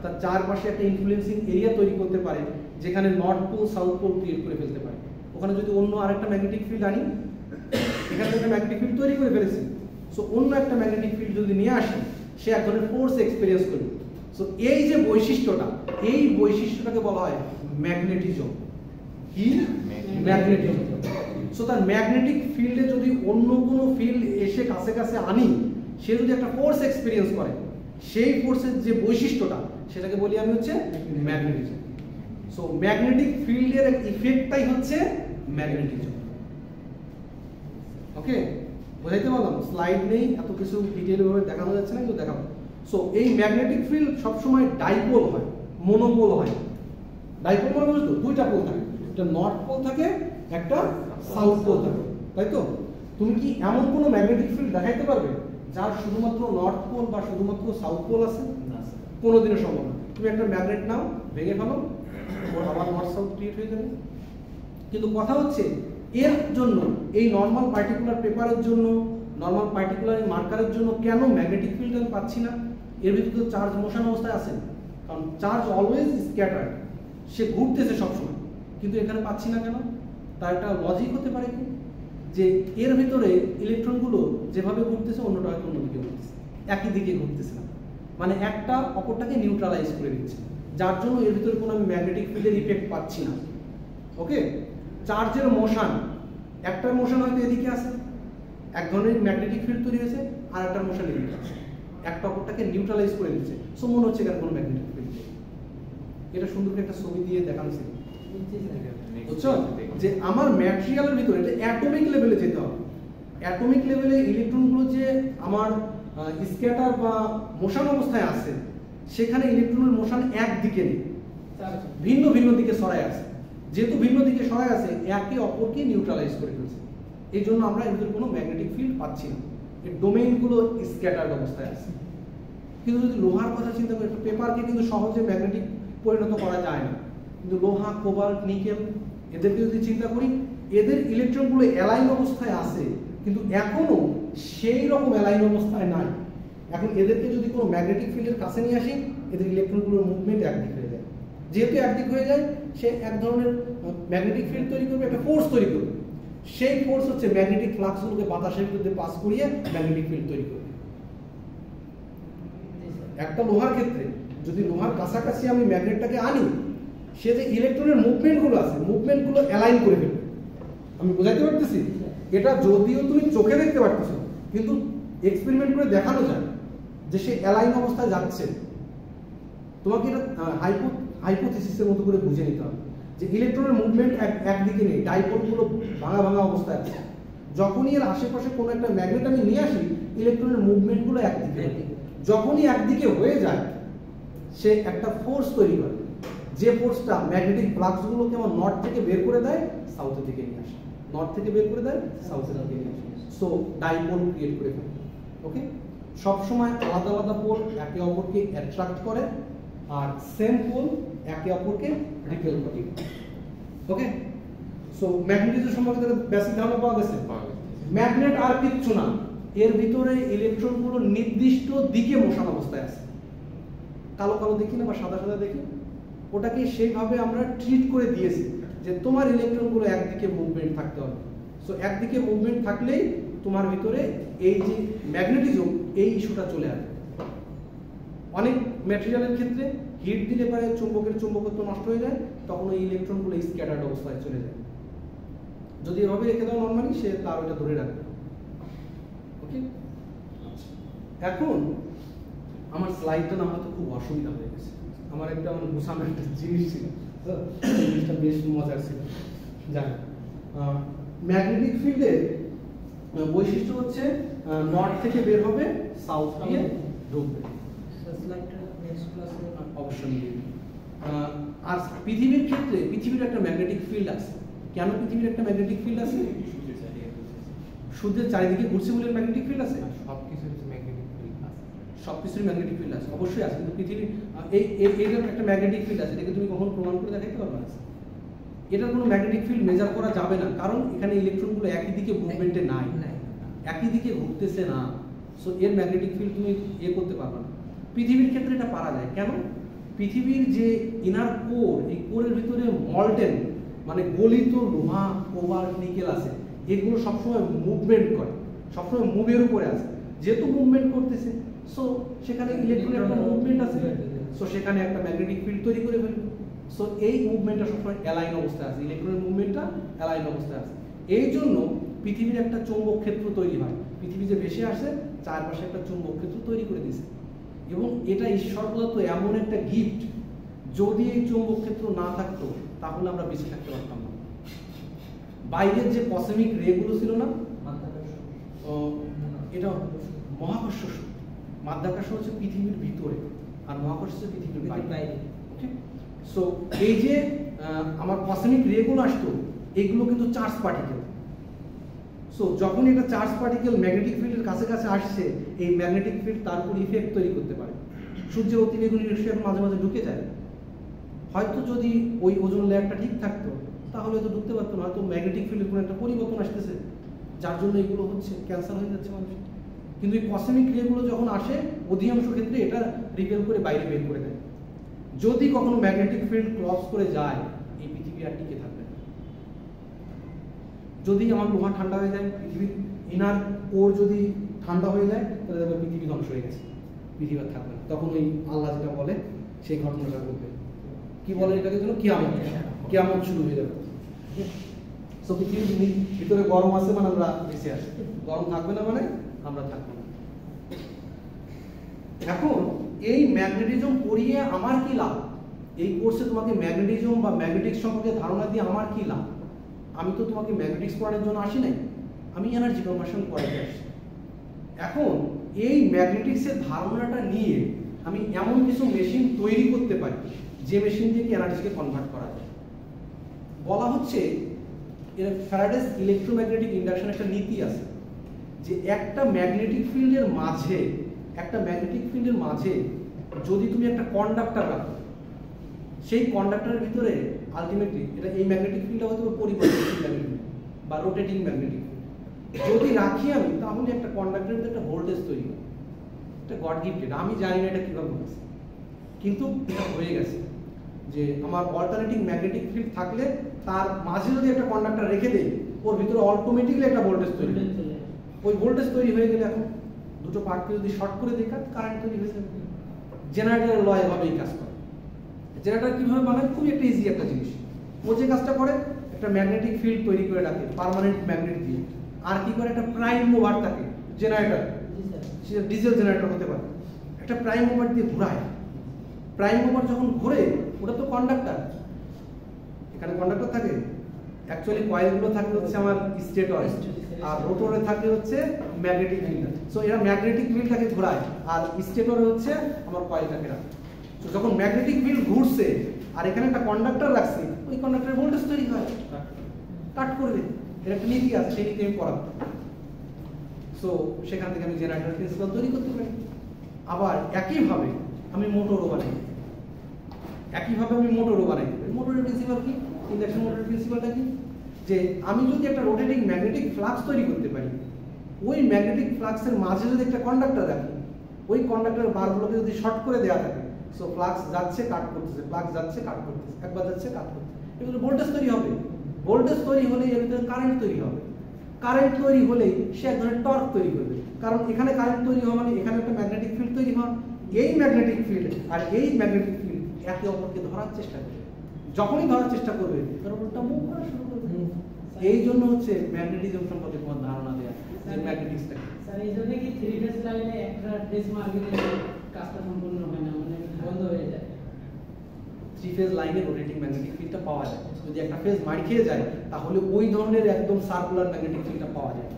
তার চারপাশে একটা ইনফ্লুয়েন্সিং এরিয়া তৈরি করতে পারে, যেখানে north pole south pole create করে ফেলতে পারে, ওখানে যদি অন্য আরেকটা ম্যাগনেটিক ফিল্ড আনি, এখানে একটা ম্যাগনেটিক ফিল্ড তৈরি করে ফেলেছে, সো অন্য একটা ম্যাগনেটিক ফিল্ড যদি নিয়ে আসে, সে এক ধরনের ফোর্স এক্সপেরিয়েন্স করবে। সো এই যে বৈশিষ্ট্যটা, এই বৈশিষ্ট্যটাকে বলা হয় ম্যাগনেটিজম। কি? ম্যাগনেটিজম। সো তার ম্যাগনেটিক ফিল্ডে যদি অন্য কোনো ফিল্ড এসে কাছে কাছে আনি, সে যদি একটা ফোর্স এক্সপেরিয়েন্স করে, সেই ফোর্সের যে বৈশিষ্ট্যটা সেটাকে বলি আমি হচ্ছে ম্যাগনেটিজম। সো ম্যাগনেটিক ফিল্ডের ইফেক্টটাই হচ্ছে ম্যাগনেটিজম। ওকে, বুঝাইতে পারলাম? স্লাইড নেই, এত কিছু ডিটেইল ভাবে দেখানো যাচ্ছে না, কিন্তু দেখাবো। সো এই ম্যাগনেটিক ফিল্ড সবসময় ডাইপোল হয়, মনোপোল হয়। ডাইপোল মানে বুঝতো দুইটা পোল থাকে, একটা নর্থ পোল থাকে, একটা সাউথ পোল থাকে, তাই তো? তুমি কি এমন কোনো ম্যাগনেটিক ফিল্ড দেখাইতে পারবে যার শুধুমাত্র নর্থ পোল বা শুধুমাত্র সাউথ পোল আছে? না স্যার, কোনোদিনও সম্ভব না। তুমি একটা ম্যাগনেট নাও, ভেঙে ফেলো, ওর আবার নর্থ সাউথ ক্রিয়েট হয়ে যাবে। কিন্তু কথা হচ্ছে এর জন্য, এই নর্মাল পার্টিকুলার পেপারের জন্য, নর্মাল পার্টিকুলার মার্কারের জন্য কেন ম্যাগনেটিক ফিল্ড আমি পাচ্ছি না? এর ভিতরে চার্জ মোশন অবস্থায় আছে, কারণ চার্জ অলওয়েজ স্ক্যাটার্ড, সে ঘুরতেছে সবসময়, কিন্তু এখানে পাচ্ছি না কেন? তার একটা লজিক হতে পারে কি, যে এর ভিতরে ইলেকট্রনগুলো যেভাবে ঘুরতেছে অন্যটা হয়তো অন্যদিকে ঘুরতেছে, একই দিকে ঘুরতেছে না, মানে একটা অপরটাকে নিউট্রালাইজ করে দিচ্ছে, যার জন্য এর ভিতরে কোনো আমি ম্যাগনেটিক ফিল্ডের ইফেক্ট পাচ্ছি না। ওকে, চার্জের মোশন, একটা মোশন হয়তো এদিকে আছে, এক ধরনের ম্যাগনেটিক ফিল্ড তৈরি হয়েছে, আর একটা মোশন এলিমেন্ট আছে, একটা অপরটাকে নিউট্রালাইজ করে দিচ্ছে। সো মনে হচ্ছে এখানে কোনো ম্যাগনেটিক ফিল্ড নেই। এটা সুন্দর করে একটা ছবি দিয়ে দেখানো ছিল, বুঝছো? যে আমার ম্যাটেরিয়ালের ভিতরে এটা অ্যাটমিক লেভেলে যেতে হবে। অ্যাটমিক লেভেলে ইলেকট্রনগুলো যে আমার স্ক্যাটার বা মোশন অবস্থায় আছে, সেখানে ইলেকট্রনের মোশন একদিকে নেই, ভিন্ন ভিন্ন দিকে সরায় আছে। যেহেতু ভিন্ন দিকে সরায় আছে, একে অপরকে নিউট্রালাইজ করে ফেলছে। এই জন্য আমরা এর ভিতরে কোনো ম্যাগনেটিক ফিল্ড পাচ্ছি না, এর ডোমেইনগুলো স্ক্যাটার্ড অবস্থায় আছে। কিন্তু যদি লোহার কথা চিন্তা করি, পেপারকে কিন্তু সহজে ম্যাগনেটিক পরিণত করা যায় না, কিন্তু লোহা, কোবাল্ট, নিকেল এদেরকে যদি চিন্তা করি, এদের ইলেকট্রনগুলো অ্যালাইন অবস্থায় আছে, কিন্তু এখনো সেই রকম অ্যালাইন অবস্থায় নাই। এখন এদেরকে যদি কোনো ম্যাগনেটিক ফিল্ডের কাছে নিয়ে আসি, এদের ইলেকট্রনগুলোর মুভমেন্ট একদিক হয়ে যায়। যেহেতু একদিক হয়ে যায়, সে এক ধরনের ম্যাগনেটিক ফিল্ড তৈরি করবে, একটা ফোর্স তৈরি করবে। সেই ফোর্স হচ্ছে ম্যাগনেটিক ফ্লাক্সগুলোকে বাতাসের ভিতরে পাস করিয়ে ম্যাগনেটিক ফিল্ড তৈরি করবে। একটা লোহার ক্ষেত্রে যদি লোহার কাছাকাছি আমি ম্যাগনেটটাকে আনি, সে যে ইলেকট্রনের মুভমেন্টগুলো আছে, মুভমেন্টগুলো অ্যালাইন করে ফেলবে। আমি বোঝাইতে পারতেছি? এটা যদিও তুমি চোখে দেখতে পারতেছ, কিন্তু এক্সপেরিমেন্ট করে দেখানো যায় যে সে অ্যালাইন অবস্থায় যাচ্ছে। তোমাকে এটা হাইপোথিসিসের মতো করে বুঝে নিতে হবে যে ইলেকট্রনের মুভমেন্ট একদিকে নেই, ডাইপোলগুলো ভাঙা ভাঙা অবস্থায় আছে। যখনই এর আশেপাশে কোনো একটা ম্যাগনেট আমি নিয়ে আসি, ইলেকট্রনের মুভমেন্টগুলো একদিকে। যখনই একদিকে হয়ে যায়, সে একটা ফোর্স তৈরি করে, যে ফোর্সটা ম্যাগনেটিক ফ্লাক্সগুলোকে আমার নর্থ থেকে বের করে দেয়, সাউথের দিকে নিয়ে আসে, নর্থ থেকে বের করে দেয়, সাউথের দিকে নিয়ে আসে। সো ডাইপোল ক্রিয়েট করে ফেলে। ওকে, সবসময় আলাদা আলাদা পোল একে অপরকে অ্যাট্রাক্ট করে, আর সেম পোল একে অপরকে রিপেল করে। ওকে, সো ম্যাগনেটিজম সম্পর্কে বেসিক ধারণা পাওয়া গেছে। ম্যাগনেট আর কিচ্ছু না, এর ভিতরে ইলেকট্রনগুলো নির্দিষ্ট দিকে মোশন অবস্থায় আছে। কালো কালো দেখি না বা সাদা সাদা দেখি, ওটাকে সেইভাবে আমরা ট্রিট করে দিয়েছি যে তোমার ইলেকট্রনগুলো একদিকে মুভমেন্ট থাকতে হবে। সো একদিকে মুভমেন্ট থাকলেই তোমার ভিতরে এই যে ম্যাগনেটিজম, এই ইস্যুটা চলে আসবে। অনেক ম্যাটেরিয়ালের ক্ষেত্রে হিট দিলে পরে চুম্বকের চুম্বকত্ব নষ্ট হয়ে যায়, তখন ওই ইলেকট্রনগুলো স্ক্যাটার্ড অবস্থায় চলে যায়। যদি এভাবে রেখে দাও নর্মালি, সে তার ওটা ধরে রাখবে। ওকে, এখন আমার স্লাইডটা না হয়তো খুব অসুবিধা হয়ে গেছে। আমার একটা গুছানো একটা জিনিস ছিল, জিনিসটা বেশ মজার ছিল। যাই, ম্যাগনেটিক ফিল্ডের বৈশিষ্ট্য হচ্ছে নর্থ থেকে বের হবে, সাউথ দিয়ে ঢুকবে। অবশ্যই। আর পৃথিবীর ক্ষেত্রে পৃথিবীর একটা ম্যাগনেটিক ফিল্ড আছে। কেন পৃথিবীর একটা ম্যাগনেটিক ফিল্ড আছে? সূর্যের চারিদিকে ঘুরছে বলে ম্যাগনেটিক ফিল্ড আছে। সবকিছুর ম্যাগনেটিক ফিল্ড আছে, সবকিছুর ম্যাগনেটিক ফিল্ড আছে, অবশ্যই আছে। কিন্তু পৃথিবীর এইটার একটা ম্যাগনেটিক ফিল্ড আছে, এটাকে তুমি কখন প্রমাণ করে দেখাইতে পারবে না। এটার কোনো ম্যাগনেটিক ফিল্ড মেজার করা যাবে না, কারণ এখানে ইলেকট্রনগুলো একই দিকে মুভমেন্টে নাই, একই দিকে ঘুরতেছে না। সো এর ম্যাগনেটিক ফিল্ড তুমি করতে পারবে না। পৃথিবীর ক্ষেত্রে এটা পারা যায়। কেন? পৃথিবীর যে ইনার কোর, এই কোরের ভিতরে মল্টেন মানে গলিত লোহা, কোবাল্ট, নিকেল আছে, এগুলো সবসময় মুভমেন্ট করে, সবসময় মুভের উপরে আছে। যেহেতু মুভমেন্ট করতেছে, সো সেখানে ইলেকট্রনের একটা মুভমেন্ট আছে, সো সেখানে একটা ম্যাগনেটিক ফিল্ড তৈরি করে ফেলবে। সো এই মুভমেন্টটা সবসময় অ্যালাইন অবস্থায় আছে, ইলেকট্রনের মুভমেন্টটা অ্যালাইন অবস্থায় আছে। এই জন্য পৃথিবীর একটা চৌম্বক ক্ষেত্র তৈরি হয়। পৃথিবী যে ভেসে আসে, চারপাশে একটা চৌম্বক ক্ষেত্র তৈরি করে দিয়েছে। এবং এটা ঈশ্বর প্রদত্ত এমন একটা গিফট, যদি এই চৌম্বক ক্ষেত্র না থাকতো তাহলে আমরা বেঁচে থাকতে পারতাম না। বাইরের যে কসমিক রেগুলো ছিল না, এটা মহাকর্ষ শক্তি। মাধ্যাকর্ষণ হচ্ছে পৃথিবীর ভিতরে, আর মহাকর্ষ হচ্ছে পৃথিবীর বাইরে। ওকে, সো এই যে আমার কসমিক রেগুলো আসতো, এগুলো কিন্তু চার্জ পার্টিকেল। সো যখন এটা চার্জ পার্টিকেল ম্যাগনেটিক ফিল্ডের কাছে কাছে আসছে, এই ম্যাগনেটিক ফিল্ড তার উপর ইফেক্ট তৈরি করতে পারে। সূর্যের অতিবেগুনি রশ্মি মাঝে মাঝে ঢুকে যায়। হয়তো যদি ওই ওজোন লেয়ারটা ঠিক থাকতো, তাহলে হয়তো ঢুকতে পারতো না। হয়তো ম্যাগনেটিক ফিল্ডের কোনো একটা পরিবর্তন আসতেছে, যার জন্য এগুলো হচ্ছে, ক্যান্সার হয়ে যাচ্ছে মানুষ। কিন্তু এই কসমিক রেগুলো যখন আসে, অধিকাংশ ক্ষেত্রে এটা রিপেল করে বাইরে বের করে দেয়। যদি কখনো ম্যাগনেটিক ফিল্ড ক্রস করে যায়, এই পৃথিবী আর টিকে থাকবে না। যদি আমার লোহা ঠান্ডা হয়ে যায়, পৃথিবীর ইনার কোর যদি ঠান্ডা হয়ে যায়, তাহলে দেখবে পৃথিবী ধ্বংস হয়ে গেছে, পৃথিবী আর থাকবে না। তখন ওই আল্লাহ যেটা বলে সেই ঘটনাটা ঘটবে। কি বলে এটাকে জন্য? কিয়ামত। কিয়ামত শুরু হয়ে যাবে। সো পৃথিবীর ভিতরে গরম আছে মানে আমরা বেঁচে আছি, গরম থাকবে না মানে আমরা থাকবো না। এখন এই ম্যাগনেটিজম পড়িয়ে আমার কি লাভ? এই কোর্সে তোমাকে ম্যাগনেটিজম বা ম্যাগনেটিক্স সম্পর্কে ধারণা দিয়ে আমার কি লাভ? আমি তো তোমাকে ম্যাগনেটিক্স পড়ানোর জন্য আসি নাই, আমি এনার্জি কনভার্সন পড়াতে আসছি। এখন এই ম্যাগনেটিক্সের ধারণাটা নিয়ে আমি এমন কিছু মেশিন তৈরি করতে পারি যে মেশিন থেকে এনার্জিকে কনভার্ট করা যায়। বলা হচ্ছে ফ্যারাডেস ইলেকট্রোম্যাগনেটিক ইন্ডাকশন একটা নীতি আছে যে একটা ম্যাগনেটিক ফিল্ডের মাঝে যদি তুমি একটা কন্ডাক্টর রাখো, সেই কন্ডাক্টরের ভিতরে আলটিমেটলি এটা এই ম্যাগনেটিক ফিল্ডটা হয়তো পরিবর্তনশীল ম্যাগনেটিক বা রোটেটিং ম্যাগনেটিক যদি রাখি আমি, তাহলে একটা কন্ডাক্টরের ভিতরে একটা ভোল্টেজ তৈরি হয়। এটা গড গিফটেড, আমি জানি না এটা কিভাবে হয়েছে, কিন্তু এটা হয়ে গেছে যে আমার অল্টারনেটিং ম্যাগনেটিক ফিল্ড থাকলে তার মাঝে যদি একটা কন্ডাক্টর রেখে দেই, ওর ভিতরে অটোমেটিক্যালি একটা ভোল্টেজ তৈরি হয়। ওই ভোল্টেজ তৈরি হয়ে গেলে এখন দুটো পার্টকে যদি শর্ট করে দিই, কারেন্ট তৈরি হয়ে যাবে। জেনারেটরের ল এভাবেই কাজ করে। জেনারেটর কিভাবে বানায়? খুবই একটা ইজি একটা জিনিস। ও যে কাজটা করে, একটা ম্যাগনেটিক ফিল্ড তৈরি করে রাখে পার্মানেন্ট ম্যাগনেট দিয়ে, আর কি করে একটা প্রাইম মুভার থাকে জেনারেটর, সেটা ডিজেল জেনারেটর হতে পারে, একটা প্রাইম মুভার দিয়ে ঘোরায়। প্রাইম মুভার যখন ঘোরে, ওটা তো কন্ডাক্টর, এখানে কন্ডাক্টর থাকে, অ্যাকচুয়ালি কয়েলগুলো থাকে হচ্ছে আমার স্টেটর, আর রোটরে থাকে হচ্ছে ম্যাগনেটিক ফিল্ড। সো এরা ম্যাগনেটিক ফিল্ডটাকে ঘোরায়, আর স্টেটরে হচ্ছে আমার কয়েলটাকে রাখে। তো যখন ম্যাগনেটিক ফিল্ড ঘুরছে আর এখানে একটা কন্ডাক্টর রাখছি, ওই কন্ডাক্টরের ভোল্টেজ তৈরি হয়, কাট করে দেয়। এর একটা নীতি আছে, সেই নীতি আমি পড়াবো। সো সেখান থেকে আমি জেনারেটর প্রিন্সিপাল তৈরি করতে পারি। আবার একইভাবে আমি মোটরও বানাই, মোটরের প্রিন্সিপাল কি? ইন্ডাকশন মোটরের প্রিন্সিপালটা কি? যে আমি যদি একটা রোটেটিং ম্যাগনেটিক ফ্লাক্স তৈরি করতে পারি, ওই ম্যাগনেটিক ফ্লাক্সের মাঝে যদি একটা কন্ডাক্টর রাখি, ওই কন্ডাক্টরের বারগুলোকে যদি শর্ট করে দেওয়া থাকে, সো ফ্লাক্স যাচ্ছে কাট করতেছে, ফ্লাক্স যাচ্ছে কাট করতেছে, একবার যাচ্ছে কাট করতেছে, এগুলো ভোল্টেজ তৈরি হবে। ভোল্টেজ তৈরি হলে এর ভিতরে কারেন্ট তৈরি হবে। কারেন্ট তৈরি হলে সে এক ধরনের টর্ক তৈরি করবে, কারণ এখানে কারেন্ট তৈরি হওয়া মানে এখানে একটা ম্যাগনেটিক ফিল্ড তৈরি হওয়া। এই ম্যাগনেটিক ফিল্ড আর এই ম্যাগনেটিক ফিল্ড একে অপরকে ধরার চেষ্টা করবে। যখনই ধরার চেষ্টা করবে, তখন ওটা মুভ করা শুরু করবে। এই জন্য হচ্ছে ম্যাগনেটিজম সম্পর্কে তোমার ধারণা দেয়া, যে ম্যাগনেটিক্সটা কি। স্যার এই জন্য কি 3 ফেজ লাইনে একটা ফেজ মার্কেটে কাজটা সম্পূর্ণ হয় না, মানে বন্ধ হয়ে যায়? 3 ফেজ লাইনে রোটেটিং ম্যাগনেটিক ফিল্ডটা পাওয়া যায়। যদি একটা ফেজ মার খেয়ে যায়, তাহলে ওই ধরনের একদম সার্কুলার ম্যাগনেটিক ফিল্ডটা পাওয়া যায়,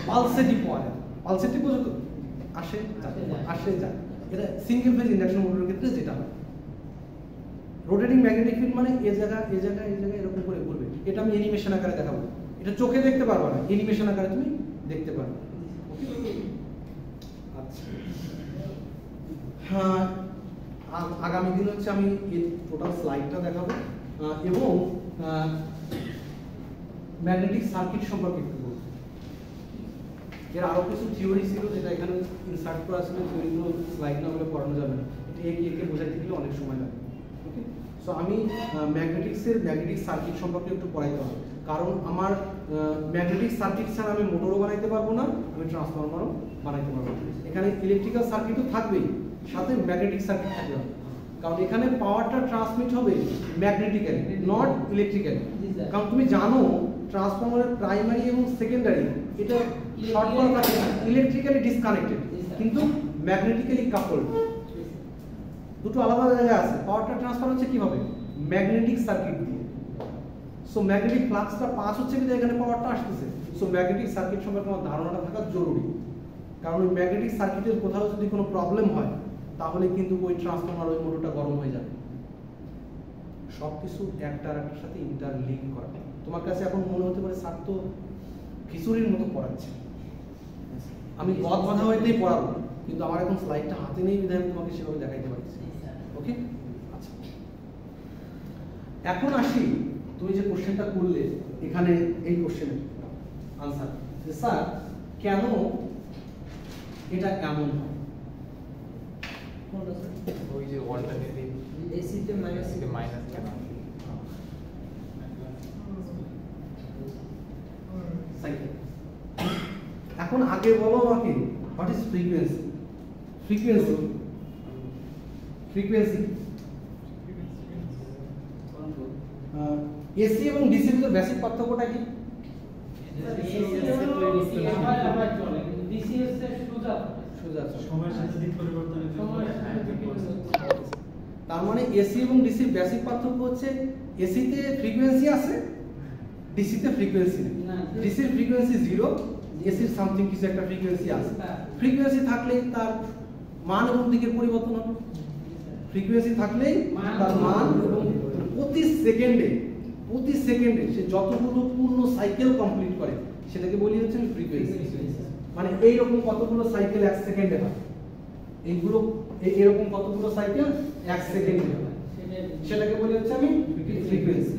পালসেটিভ পাওয়া যায়। পালসেটিভ বোঝো তো? আসে যায়। এটা সিঙ্গেল ফেজ ইন্ডাকশন মোটরের ক্ষেত্রে যেটা হয়। রোটেটিং ম্যাগনেটিক ফিল্ড মানে এই জায়গা এরকম করে ঘুরবে। এটা আমি অ্যানিমেশন আকারে দেখাবো, এটা চোখে দেখতে পারবা না, অ্যানিমেশন আকারে তুমি দেখতে পারবে। আচ্ছা, হ্যাঁ, আগামী দিন হচ্ছে আমি এই টোটাল স্লাইডটা দেখাবো এবং ম্যাগনেটিক সার্কিট সম্পর্কে একটু বলবো। এর আরো কিছু থিওরি ছিল যেটা এখানে ইনসার্ট করা ছিল, থিওরিগুলো স্লাইড না হলে পড়ানো যাবে না, একে বোঝাইতে গেলে অনেক সময় লাগে। ওকে, সো আমি ম্যাগনেটিক সার্কিট সম্পর্কে একটু পড়াইতে হবে, কারণ আমার ম্যাগনেটিক সার্কিট ছাড়া আমি মোটরও বানাইতে পারবো না, আমি ট্রান্সফরমারও বানাইতে পারবো না। এখানে ইলেকট্রিক্যাল সার্কিটও থাকবেই, সাথে ম্যাগনেটিক সার্কিট থাকবে, কারণ এখানে পাওয়ারটা ট্রান্সমিট হবে ম্যাগনেটিক্যালি, নট ইলেকট্রিক্যালি। কারণ তুমি জানো ট্রান্সফরমারের প্রাইমারি এবং সেকেন্ডারি এটা শর্ট করা থাকে না, ইলেকট্রিক্যালি ডিসকানেক্টেড কিন্তু ম্যাগনেটিক্যালি কাপলড, দুটো আলাদা জায়গায় আছে। পাওয়ারটা ট্রান্সফার হচ্ছে কিভাবে? ম্যাগনেটিক সার্কিট দিয়ে। সো ম্যাগনেটিক ফ্লাক্সটা পাস হচ্ছে কিন্তু এখানে পাওয়ারটা আসতেছে। সো ম্যাগনেটিক সার্কিট সম্পর্কে আমার ধারণাটা থাকা জরুরি, কারণ ওই ম্যাগনেটিক সার্কিটের কোথাও যদি কোনো প্রবলেম হয়, তাহলে কিন্তু ওই ট্রান্সফরমার ওই মোটরটা গরম হয়ে যাবে। সবকিছু একটা আর একটার সাথে ইন্টারলিঙ্ক করা। তোমার কাছে এখন মনে হতে পারে স্যার তো খিচুড়ির মতো পড়াচ্ছে, আমি গদ বাঁধা হইতেই পড়াবো, কিন্তু আমার এখন স্লাইডটা হাতে নেই বিধায় আমি তোমাকে সেভাবে দেখাইতে পারছি। ওকে, আচ্ছা, এখন আসি তুমি যে কোশ্চেনটা করলে এখানে, এই কোশ্চেনের আনসার যে স্যার কেন এটা এমন হয়? ওই যে অল্টারনেটিভ এসিতে মাইনাস কেন? এখন আগে বলো আমাকে, what is frequency? Frequency AC এবং ডিসি এর বেসিক পার্থক্যটা কি? সোজা চলে। সময়ের সাথে দিক পরিবর্তনের তার মানে এসি এবং ডিসির বেসিক পার্থক্য হচ্ছে এসিতে ফ্রিকোয়েন্সি আছে, ডিসিতে ফ্রিকোয়েন্সি নেই। না। ডিসির ফ্রিকোয়েন্সি 0, এসির সামথিং কিছু একটা ফ্রিকোয়েন্সি আছে। ফ্রিকোয়েন্সি থাকলেই তার মান এবং দিকের পরিবর্তন হবে। ফ্রিকোয়েন্সি থাকলেই তার মান এবং প্রতি সেকেন্ডে সে যতগুলো পূর্ণ সাইকেল কমপ্লিট করে সেটাকে বলি হচ্ছে ফ্রিকোয়েন্সি। মানে এইরকম কতগুলো সাইকেল এক সেকেন্ডে হয়, এইগুলো এরকম কতগুলো সাইকেল এক সেকেন্ডে হয়, সেটাকে বলি হচ্ছে আমি ফ্রিকোয়েন্সি।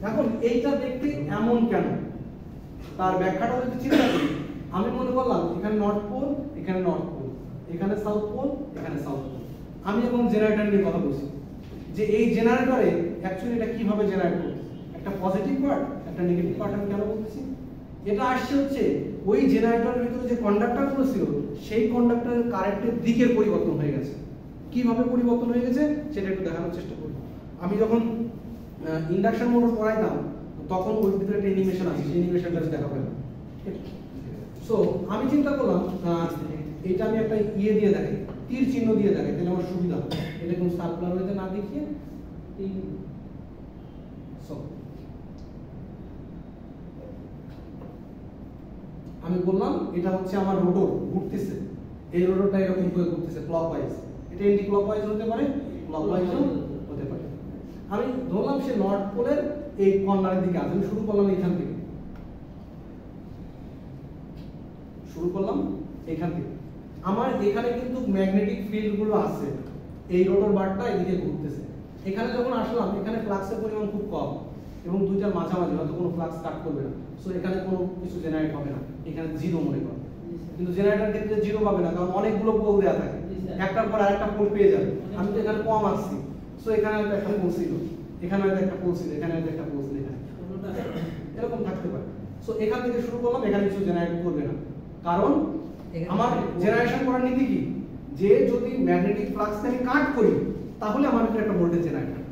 এখন এইটা দেখতে এমন কেন, তার ব্যাখ্যাটা যদি চিন্তা করি, আমি মনে করলাম এখানে নর্থ পোল, এখানে নর্থ পোল, এখানে সাউথ পোল, এখানে সাউথ পোল। আমি এখন জেনারেটর নিয়ে কথা বলছি যে এই জেনারেটরে অ্যাকচুয়ালি এটা কিভাবে জেনারেট করে, একটা পজিটিভ পার্ট একটা নেগেটিভ পার্ট। আমি কেন বলতেছি, এটা আসছে হচ্ছে ওই জেনারেটরের ভিতরে যে কন্ডাক্টরগুলো ছিল সেই কন্ডাক্টরের কারেন্টের দিকের পরিবর্তন হয়ে গেছে। কিভাবে পরিবর্তন হয়ে গেছে সেটা একটু দেখানোর চেষ্টা করব। আমি যখন ইন্ডাকশন মোটর পড়াইতাম তখন ওই ভিতরে একটা অ্যানিমেশন আছে, সেই অ্যানিমেশনটা দেখাবো। সো আমি চিন্তা করলাম এটা আমি একটা ইয়ে দিয়ে দেখাই, তীর চিহ্ন দিয়ে দেখাই, তাহলে আমার সুবিধা হবে। এটা কোন সার্কুলার ওয়েতে না দেখিয়ে এই আমি বললাম এটা হচ্ছে আমার রোটর ঘুরতেছে, এই রোটরটা এরকম করে ঘুরতেছে ক্লকওয়াইজ। এটা এন্টি ক্লকওয়াইজ হতে পারে, ক্লকওয়াইজও হতে পারে। আমি ধরলাম সে নর্থ পোলের এই কর্নারের দিকে আছে। আমি শুরু করলাম এইখান থেকে, এখান থেকে। আমার এখানে কিন্তু ম্যাগনেটিক ফিল্ড গুলো আছে, এই রোটর বারটা এদিকে ঘুরতেছে। এখানে যখন আসলাম এখানে ফ্লাক্সের পরিমাণ খুব কম এবং দুইটার মাঝামাঝি, হয়তো কোনো ফ্লাক্স কাট করবে না। সো এখানে কোনো কিছু জেনারেট হবে না, এখানে জিরো মনে করো। কিন্তু জেনারেটর ক্ষেত্রে জিরো পাবে না, কারণ অনেকগুলো পোল দেওয়া থাকে, একটার পর আরেকটা পোল পেয়ে যাবে। আমি তো এখানে কম আসছি, সো এখানে হয়তো একটা পোল ছিল, এখানে হয়তো একটা পোল ছিল, এখানে হয়তো একটা পোল ছিল, এরকম থাকতে পারে। সো এখান থেকে শুরু করলাম, এখানে কিছু জেনারেট করবে না, কারণ আমার জেনারেশন করার নীতি কি, যে যদি ম্যাগনেটিক ফ্লাক্সকে আমি কাট করি তাহলে আমার ভিতরে একটা ভোল্টেজ জেনারেট হবে।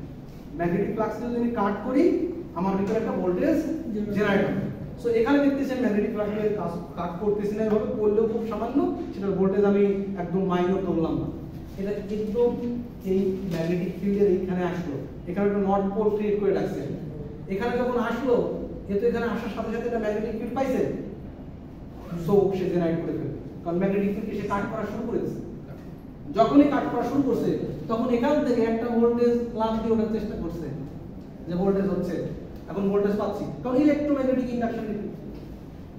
ম্যাগনেটিক ফ্লাক্সকে যদি আমি কাট করি আমার ভিতরে একটা ভোল্টেজ জেনারেট হবে। সো এখানে দেখতেছেন ম্যাগনেটিক ফ্লাক্সকে কাট করতেছি না, এভাবে করলেও খুব সামান্য, সেটার ভোল্টেজ আমি একদম মাইনর ধরলাম না। এটা একদম এই ম্যাগনেটিক ফিল্ডের এইখানে আসলো, এখানে একটা নর্থ পোল ক্রিয়েট করে রাখছে। এখানে যখন আসলো এ তো এখানে আসার সাথে সাথে একটা ম্যাগনেটিক ফিল্ড পাইছে, সো সে জেনারেট করে ফেলবে, কারণ ম্যাগনেটিক ফিল্ডকে সে কাট করা শুরু করেছে। যখনই কাট করা শুরু করছে তখন এখান থেকে একটা ভোল্টেজ লাভ দিয়ে ওঠার চেষ্টা করছে, যে ভোল্টেজ হচ্ছে, এখন ভোল্টেজ পাচ্ছি, কারণ ইলেকট্রোম্যাগনেটিক ইন্ডাকশন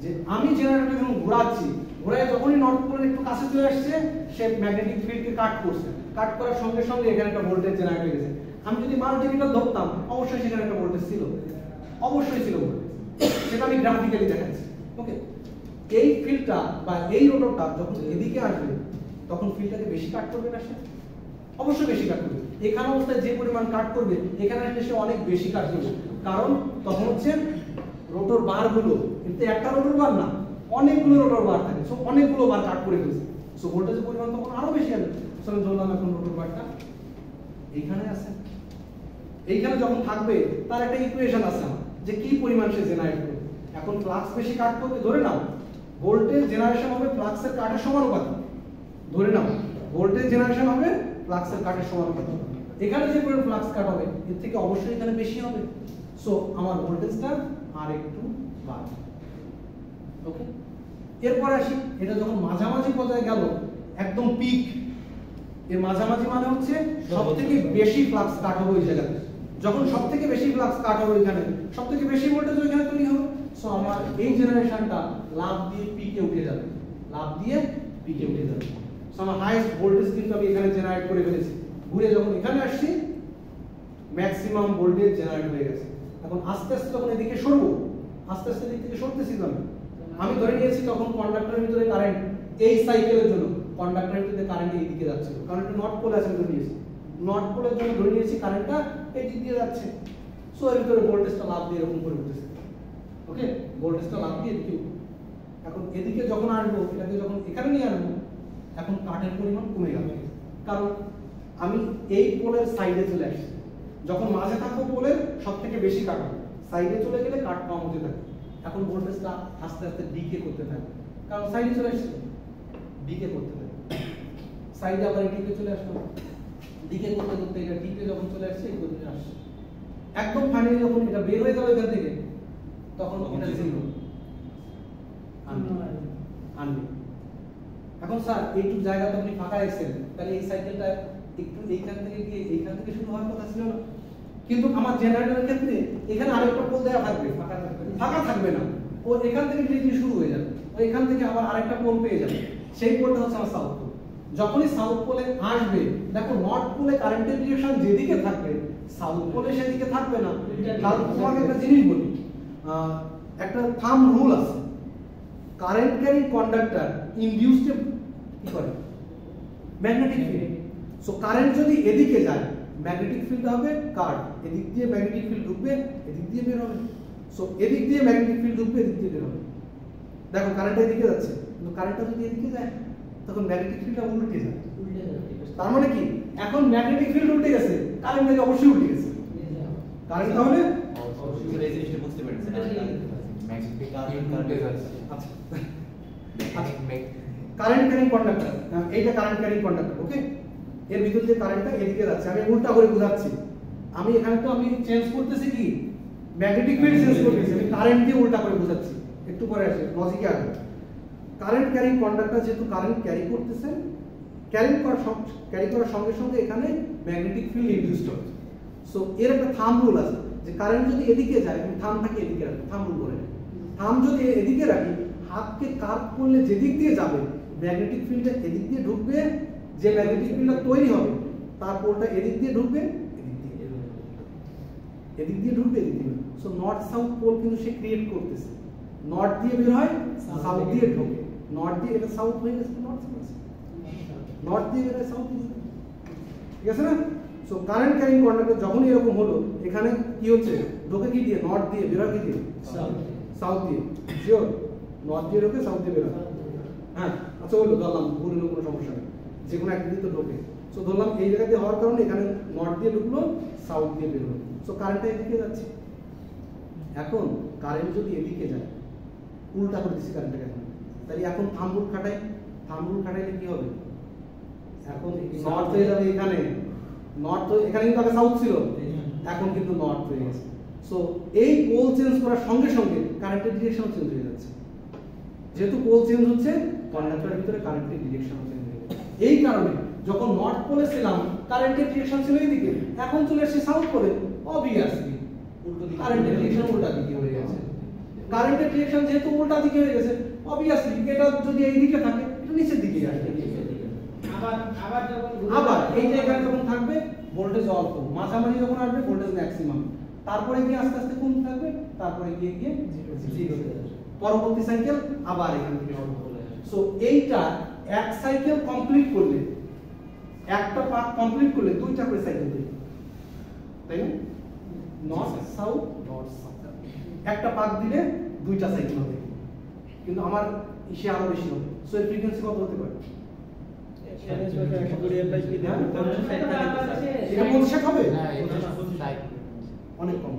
যে আমি জেনারেটরটা যখন ঘোরাচ্ছি, ঘোরায় যখনই নর্থ পোলের একটু কাছে চলে আসছে সে ম্যাগনেটিক ফিল্ডকে কাট করছে, কাট করার সঙ্গে সঙ্গে এখানে একটা ভোল্টেজ জেনারেট হয়ে গেছে। আমি যদি মাল্টিমিটার ধরতাম অবশ্যই সেখানে একটা ভোল্টেজ ছিল, অবশ্যই ছিল ভোল্টেজ, সেটা আমি গ্রাফিক্যালি দেখাচ্ছি। ওকে, এই ফিল্ডটা বা এই রোটরটা যখন এদিকে আসবে তখন ফিল্ডটাকে বেশি কাট করবে না, সে অবশ্যই বেশি কাট করবে। এখানে অবস্থায় যে পরিমাণ কাট করবে এখানে আসলে সে অনেক বেশি কাট করবে, কারণ তখন হচ্ছে রোটর বারগুলো, কিন্তু একটা রোটর বার না, অনেকগুলো রোটর বার থাকে, সো অনেকগুলো বার কাট করে ফেলছে, সো ভোল্টেজের পরিমাণ তখন আরো বেশি হবে। সো আমি ধরলাম এখন রোটর বারটা এইখানে আছে, এইখানে যখন থাকবে তার একটা ইকুয়েশন আছে আমার, যে কি পরিমাণ সে জেনারেট করবে। এখন ফ্লাক্স বেশি কাট করবে, ধরে নাও ভোল্টেজ জেনারেশন হবে ফ্লাক্সের কাটের সমানুপাতিক, ধরে নাও ভোল্টেজ জেনারেশন হবে ফ্লাক্সের কাটের সমানুপাতিক। এখানে যে পরিমাণ ফ্লাক্স কাট হবে এর থেকে অবশ্যই এখানে বেশি হবে, সো আমার ভোল্টেজটা আর একটু বাড়বে। ওকে, এরপর আসি, এটা যখন মাঝামাঝি পর্যায়ে গেল, একদম পিক, এর মাঝামাঝি মানে হচ্ছে সবথেকে বেশি ফ্লাক্স কাট হবে ওই জায়গাতে। যখন সবথেকে বেশি ফ্লাক্স কাট হবে ওইখানে, সবথেকে বেশি ভোল্টেজ ওইখানে তৈরি হবে, সো আমার এই জেনারেশনটা লাভ দিয়ে পিকে উঠে যাবে, লাভ দিয়ে পিকে উঠে যাবে। সো আমার হাইয়েস্ট ভোল্টেজ কিন্তু আমি এখানে জেনারেট করে ফেলেছি, ঘুরে যখন এখানে আসছি ম্যাক্সিমাম ভোল্টেজ জেনারেট হয়ে গেছে। এখন আস্তে আস্তে যখন এদিকে সরবো, আস্তে আস্তে দিক থেকে সরতেছি, আমি ধরে নিয়েছি তখন কন্ডাক্টরের ভিতরে কারেন্ট এই সাইকেলের জন্য কন্ডাক্টরের ভিতরে কারেন্ট এই দিকে যাচ্ছে, কারণ এটা নর্থ পোল আছে, ধরে নিয়েছি নর্থ পোলের জন্য ধরে নিয়েছি কারেন্টটা এই দিক দিয়ে যাচ্ছে। সো এর ভিতরে ভোল্টেজটা লাভ দিয়ে এরকম করে উঠতেছে। ওকে, ভোল্টেজটা লাভ দিয়ে এদিকে উঠবে। এখন এদিকে যখন আসবো, এটাকে যখন এখানে নিয়ে আসবো, এখন কাটের পরিমাণ কমে যাবে, কারণ আমি এই পোলের সাইডে চলে আসছি। যখন মাঝে থাকবো পোলের সব থেকে বেশি কাট হবে, সাইডে চলে গেলে কাট কম হতে থাকে। এখন ভোল্টেজটা আস্তে আস্তে ডিকে করতে থাকে, কারণ সাইডে চলে আসছে, ডিকে করতে থাকে। সাইডে আবার ডিকে চলে আসলো, ডিকে করতে করতে এটা ডিকে যখন চলে আসছে এই পর্যন্ত আসছে, একদম ফাইনালি যখন এটা বের হয়ে যাবে এখান থেকে তখন এটা জিরো আনবে। এখন স্যার এইটুকু জায়গাতে আপনি ফাঁকা এসেছেন, তাহলে এই সাইকেলটা একটু এইখান থেকে গিয়ে এইখান থেকে শুরু হওয়ার কথা ছিল না, কিন্তু আমার জেনারেটরের ক্ষেত্রে এখানে আরেকটা পোল দেওয়া থাকবে, ফাঁকা থাকবে না, ও এখান থেকে ডিরেক্টলি শুরু হয়ে যাবে, ও এখান থেকে আবার আরেকটা পোল পেয়ে যাবে, সেই পোলটা হচ্ছে আমার সাউথ পোল। যখনই সাউথ পোলে আসবে, দেখো নর্থ পোলে কারেন্টের ডিরেকশন যেদিকে থাকবে সাউথ পোলে সেদিকে থাকবে না। তাহলে তোমাকে একটা জিনিস বলি, একটা থাম রুল আছে, কারেন্ট ক্যারিং কন্ডাক্টর ইনডিউসড কি করে ম্যাগনেটিক ফিল্ড। সো কারেন্ট যদি এদিকে যায় ম্যাগনেটিক ফিল্ড হবে কার্ড, এদিক দিয়ে ম্যাগনেটিক ফিল্ড ঢুকবে, এদিক দিয়ে বের হবে। সো এদিক দিয়ে ম্যাগনেটিক ফিল্ড ঢুকবে, এদিক দিয়ে বের হবে। দেখো কারেন্টটা এদিকে যাচ্ছে, কিন্তু কারেন্টটা যদি এদিকে যায় তখন ম্যাগনেটিক ফিল্ডটা উল্টে যায়। তার মানে কি এখন ম্যাগনেটিক ফিল্ড উল্টে গেছে, কারেন্ট অবশ্যই উল্টে গেছে। কারেন্ট তাহলে এই জিনিসটা বুঝতে পেরেছেন, ম্যাগনেটিক ফিল্ড উল্টে যাচ্ছে। আচ্ছা কারেন্ট ক্যারিং কন্ডাক্টর, এইটা কারেন্ট ক্যারিং কন্ডাক্টর, ওকে, এর ভিতর দিয়ে কারেন্টটা এদিকে যাচ্ছে। আমি উল্টা করে বোঝাচ্ছি, আমি এখানে তো আমি চেঞ্জ করতেছি কি ম্যাগনেটিক ফিল্ড চেঞ্জ করতেছি, আমি কারেন্ট দিয়ে উল্টা করে বোঝাচ্ছি, একটু পরে আসে লজিকে আসবে। কারেন্ট ক্যারিং কন্ডাক্টর যেহেতু কারেন্ট ক্যারি করতেছে, ক্যারি করার সঙ্গে সঙ্গে এখানে ম্যাগনেটিক ফিল্ড ইনডিউসড হচ্ছে। সো এর একটা থাম রুল আছে যে কারেন্ট যদি এদিকে যায় আমি থামটাকে এদিকে রাখি, থাম রুল করে থাম যদি এদিকে রাখি, হাতকে কার্ভ করলে যেদিক দিয়ে যাবে ম্যাগনেটিক ফিল্ডটা এদিক দিয়ে ঢুকবে, যে ম্যাগনেটিক ফিল্ডটা তৈরি হবে তার পোলটা এদিক দিয়ে ঢুকবে, এদিক দিয়ে ঢুকবে, এদিক দিয়ে। সো নর্থ সাউথ পোল কিন্তু সে ক্রিয়েট করতেছে, নর্থ দিয়ে বের হয়, সাউথ দিয়ে ঢোকে, নর্থ দিয়ে এটা সাউথ হয়ে গেছে, নর্থ হয়ে নর্থ দিয়ে বের হয়, সাউথ দিয়ে, ঠিক আছে না? সো কারেন্ট ক্যারিং কন্ডাক্টর যখন এরকম হলো, এখানে কি হচ্ছে ঢোকে কি দিয়ে, নর্থ দিয়ে, বের হয় কি দিয়ে, সাউথ দিয়ে, শিওর নর্থ দিয়ে ঢোকে, সাউথ দিয়ে বের হয়। হ্যাঁ আচ্ছা বললো, ধরলাম ভুল হলো, কোনো সমস্যা নেই, যে কোনো একদিকে তো ঢোকে। সো ধরলাম এই জায়গা দিয়ে হওয়ার কারণে এখানে নর্থ দিয়ে ঢুকলো, সাউথ দিয়ে বের হলো, সো কারেন্টটা এদিকে যাচ্ছে। এখন কারেন্ট যদি এদিকে যায়, উল্টা করে দিচ্ছি কারেন্টটাকে এখন, তাহলে এখন থাম্ব রুল খাটাই, থাম্ব রুল খাটাইলে কি হবে, এখন নর্থ হয়ে যাবে এখানে, নর্থ এখানে কিন্তু আগে সাউথ ছিল, এখন কিন্তু নর্থ হয়ে গেছে। সো এই পোল চেঞ্জ করার সঙ্গে সঙ্গে কারেন্টের ডিরেকশন চেঞ্জ হয়ে যাচ্ছে, যেহেতু পোল চেঞ্জ হচ্ছে কন্ডাক্টরের ভিতরে কারেন্টের ডিরেকশন চেঞ্জ হয়ে যাচ্ছে। এই কারণে যখন নর্থ পোলে ছিলাম কারেন্টের ডিরেকশন ছিল এইদিকে, এখন চলে আসছে সাউথ পোলে, অবভিয়াসলি কারেন্টের ডিরেকশন উল্টা দিকে হয়ে গেছে। কারেন্টের ডিরেকশন যেহেতু উল্টা দিকে হয়ে গেছে, অবভিয়াসলি এটা যদি এই দিকে থাকে এটা নিচের দিকে আসবে। আবার এই জায়গায় যখন থাকবে ভোল্টেজ অল্প, মাঝামাঝি যখন আসবে ভোল্টেজ ম্যাক্সিমাম, তারপরে গিয়ে আস্তে আস্তে কমতে থাকবে, তারপরে গিয়ে জিরো হয়ে যাবে। পরবর্তী সাইকেল আবার এখান থেকে শুরু হবে। সো এইটা এক সাইকেল কমপ্লিট করলে, একটা পার্ট কমপ্লিট করলে দুইটা করে সাইকেল দেবে, তাই না? নর্থ সাউথ, নর্থ সাউথ, একটা পার্ট দিলে দুইটা সাইকেল হবে, কিন্তু আমার ইসে আরো বেশি হবে। সো এর ফ্রিকোয়েন্সি কত হতে পারে? অনেক কম,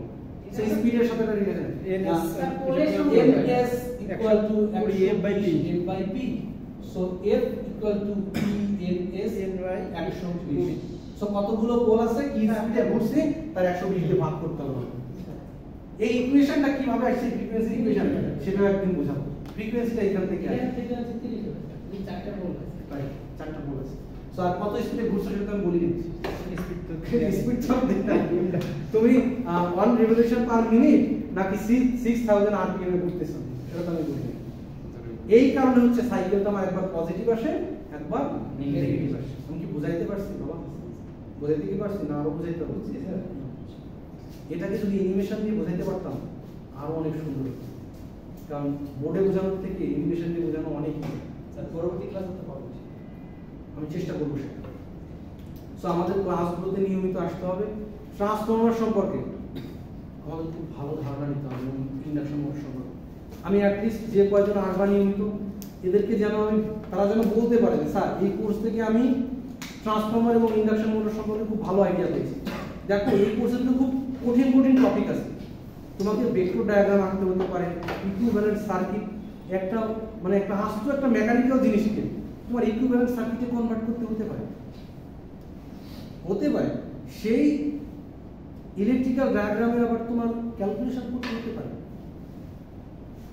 সেই স্পিডের সাথে relation ns equal to f/p, so f equal to p ns by 120। So কতগুলো পোল আছে, কি স্পিডে ঘুরছে তার 120 দিয়ে ভাগ করতে হবে। এই ইকুয়েশনটা কিভাবে আসছে, ফ্রিকোয়েন্সি ইকুয়েশন, সেটা একদিন বোঝাবো। ফ্রিকোয়েন্সিটা এখান থেকে আসে, চারটা পোল আছে। সো আর কত স্পিডে ঘুরছে সেটা আমি বলি দিচ্ছি। স্পিড তো তুমি 1 রিভলিউশন পার মিনিট নাকি 6000 আরপিএম এ ঘুরতেছো, এটা তো আমি বলি। এই কারণে হচ্ছে সাইকেলটা আমার একবার পজিটিভ আসে, একবার নেগেটিভ আসে। আমি কি বুঝাইতে পারছি বাবা? বুঝাইতে কি পারছি না আরো বুঝাইতে পারছি? এটাকে যদি অ্যানিমেশন দিয়ে বোঝাইতে পারতাম আরো অনেক সুন্দর হতো, কারণ বোর্ডে বোঝানোর থেকে অ্যানিমেশন দিয়ে বোঝানো অনেক ভালো। স্যার পরবর্তী ক্লাসে তো পাবো, আমি চেষ্টা করবো সেটা। সো আমাদের ক্লাসগুলোতে নিয়মিত আসতে হবে। ট্রান্সফরমার সম্পর্কে আমাদের খুব ভালো ধারণা নিতে হবে, ইন্ডাকশন মোটর সম্পর্কে। আমি অ্যাটলিস্ট যে কয়জন আসবা নিয়মিত এদেরকে যেন আমি, তারা যেন বলতে পারে স্যার এই কোর্স থেকে আমি ট্রান্সফরমার এবং ইন্ডাকশন মোটর সম্পর্কে খুব ভালো আইডিয়া পেয়েছি। দেখো এই কোর্সে কিন্তু খুব কঠিন কঠিন টপিক আছে, তোমাকে ভেক্টর ডায়াগ্রাম আঁকতে হতে পারে, ইকুইভ্যালেন্ট সার্কিট, একটা মানে একটা আস্ত একটা মেকানিক্যাল জিনিসকে তোমার ইকুইভ্যালেন্ট সার্কিটে কনভার্ট করতে হতে পারে, সেই ইলেকট্রিক্যাল ডায়াগ্রামের আবার তোমার ক্যালকুলেশন করতে হতে পারে,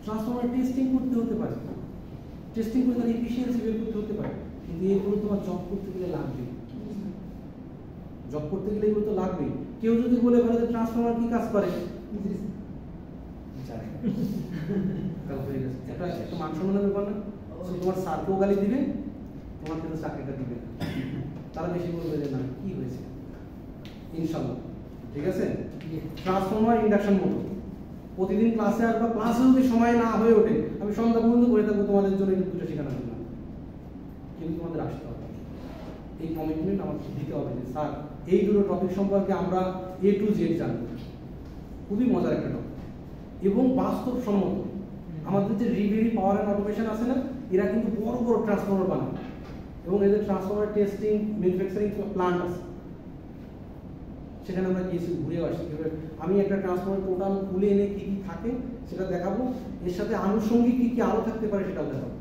ট্রান্সফরমার টেস্টিং করতে হতে পারে, টেস্টিং করে তার এফিসিয়েন্সি বের করতে হতে পারে। কিন্তু এইগুলো তোমার জব করতে গেলে লাগবে, জব করতে গেলে এগুলো তো লাগবে। কেউ যদি বলে বলে যে ট্রান্সফরমার কি কাজ করে, এটা একটা মান সম্মানের ব্যাপার না? তোমার স্যারকেও গালি দিবে, তোমার কিন্তু চাকরিটা দিবে, তারা বেশি বলবে যে না কি হয়েছে। ইনশাল্লাহ ঠিক আছে। ট্রান্সফরমার ইন্ডাকশন মোটর প্রতিদিন ক্লাসে আসবা, ক্লাসে যদি সময় না হয়ে ওঠে আমি সন্ধ্যা পর্যন্ত করে থাকবো তোমাদের জন্য এই দুটো শেখানোর জন্য, কিন্তু তোমাদের আসতে হবে, এই কমিটমেন্ট আমাকে দিতে হবে যে স্যার এই দুটো টপিক সম্পর্কে আমরা A to Z জানবো। খুবই মজার একটা টপিক এবং বাস্তবসম্মত। আমাদের যে রিভেরি পাওয়ার অ্যান্ড অটোমেশন আছে না, এরা কিন্তু বড় বড় ট্রান্সফরমার বানায় এবং এদের ট্রান্সফরমার টেস্টিং ম্যানুফ্যাকচারিং প্ল্যান্ট আছে, সেখানে আমরা গিয়েছি, ঘুরে আসি। আমি একটা ট্রান্সফরমার টোটাল খুলে এনে কি কি থাকে সেটা দেখাবো, এর সাথে আনুষঙ্গিক কি কি আরো থাকতে পারে সেটাও দেখাবো,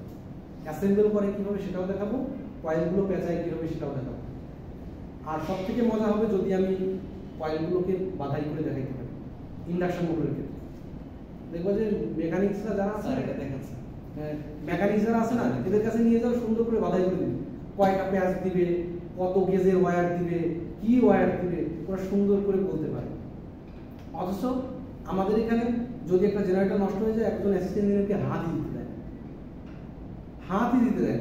অ্যাসেম্বল করে কিভাবে সেটাও দেখাবো, কয়েলগুলো পেঁচায় কিভাবে সেটাও দেখাবো। আর সব থেকে মজা হবে যদি আমি কয়েলগুলোকে বাধাই করে দেখাইতে পারি ইন্ডাকশন মোটরের ক্ষেত্রে। দেখবো যে মেকানিক্সরা যারা আছে, মেকানিক্স যারা আছে না, এদের কাছে নিয়ে যাও, সুন্দর করে বাধাই করে দিবে, কয়টা প্যাচ দিবে, কত গেজের ওয়্যার দিবে, কি ওয়্যার দিবে, ওরা সুন্দর করে বলতে পারে। অথচ আমাদের এখানে যদি একটা জেনারেটর নষ্ট হয়ে যায়, একজন অ্যাসিস্ট্যান্ট ইঞ্জিনিয়ারকে হাতই দিতে দেয়, হাতই দিতে দেয়।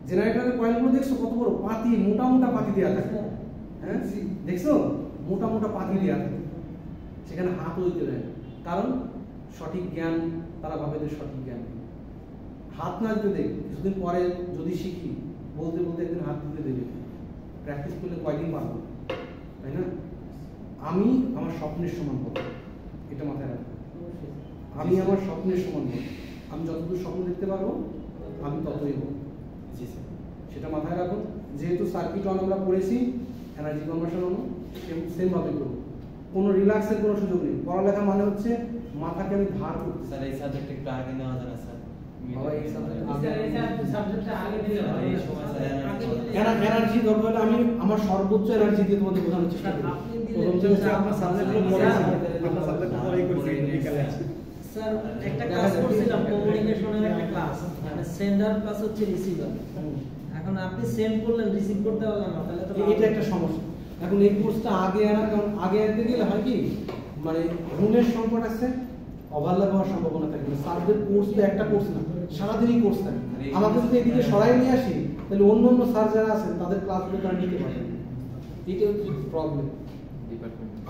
জেনারেটরের কয়েলগুলো দেখছো কত বড় পাতি, মোটা মোটা পাতি দেওয়া থাকে, হ্যাঁ দেখছো, মোটা মোটা পাতি দেওয়া থাকে, সেখানে হাতও দিতে দেয়। কারণ সঠিক জ্ঞান, তারা ভাবে যে সঠিক জ্ঞান। হাত না দিতে দেখ, কিছুদিন পরে যদি শিখি, বলতে বলতে একদিন হাত দিতে দেবে, প্র্যাকটিস করলে কয়দিন পারবো, তাই না? আমি আমার স্বপ্নের সমান বলবো, এটা মাথায় রাখবো। আমি আমার স্বপ্নের সমান বলবো, আমি যতদূর স্বপ্ন দেখতে পারবো আমি ততই বলবো, সেটা মাথায় রাখো। যেহেতু সার্কিট অন আমরা পড়েছি, এনার্জি কনভার্সন অন সেম ভাবে করবো, কোনো রিল্যাক্সের কোনো সুযোগ নেই। পড়ালেখা মানে হচ্ছে মাথাকে আমি ধার করতে। স্যার এই সাবজেক্ট একটু আগে নেওয়া যায় না স্যার? এনার্জি দরকার হলে আমি আমার সর্বোচ্চ এনার্জি দিয়ে তোমাদের বোঝানোর চেষ্টা করব। প্রথম যে হচ্ছে আপনার সাবজেক্টগুলো পড়েছি, আপনার সাবজেক্ট পড়াই করছি বিকালে। স্যার একটা ক্লাস করছিলাম কমিউনিকেশনের একটা ক্লাস, মানে সেন্ডার প্লাস হচ্ছে রিসিভার। এখন আপনি সেন্ড করলেন, রিসিভ করতে পারলেন না, তাহলে তো এটা একটা সমস্যা। এখন এই কোর্সটা আগে আনা, কারণ আগে আনতে গেলে হয় কি, মানে রুমের সংকট আছে, ওভারল্যাপ হওয়ার সম্ভাবনা থাকে। স্যারদের কোর্স তো একটা কোর্স না, সারাদিনই কোর্স থাকে। আমাকে যদি এদিকে সরাই নিয়ে আসি, তাহলে অন্য অন্য স্যার যারা আছেন তাদের ক্লাসগুলো তারা নিতে পারবেন, এটা হচ্ছে প্রবলেম।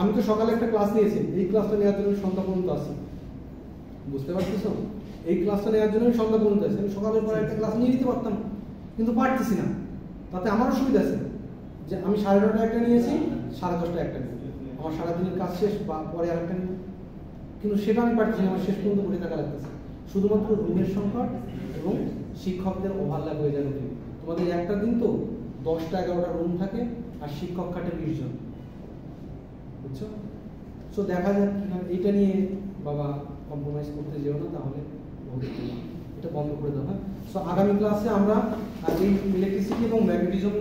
আমি তো সকালে একটা ক্লাস নিয়েছি, এই ক্লাসটা নেওয়ার জন্য সন্ধ্যা পর্যন্ত আসি, বুঝতে পারছিস? এই ক্লাসটা নেওয়ার জন্য সন্ধ্যা পর্যন্ত আসি। আমি সকালের পরে একটা ক্লাস নিয়ে নিতে পারতাম, কিন্তু পারতেছি না। তাতে আমারও সুবিধা আছে যে আমি 9:30টায় একটা নিয়েছি, 10:30টায় একটা নিয়েছি, আমার সারাদিনের কাজ শেষ, বা পরে আর একটা নিই, কিন্তু সেটা আমি পারছি না, আমার শেষ পর্যন্ত বসে থাকা লাগতেছে। শুধুমাত্র রুমের সংকট এবং শিক্ষকদের ওভারল্যাপ হয়ে যায় রুটিন। তোমাদের একটা দিন তো 10টা-11টা রুম থাকে, আর শিক্ষক খাটে 20 জন, বুঝছো? সো দেখা যাক কিনা, এটা নিয়ে বাবা কম্প্রোমাইজ করতে যেও না, তাহলে এটা বন্ধ করে দাও। হ্যাঁ, সো আগামী ক্লাসে আমরা এই ইলেকট্রিসিটি এবং ম্যাগনেটিজম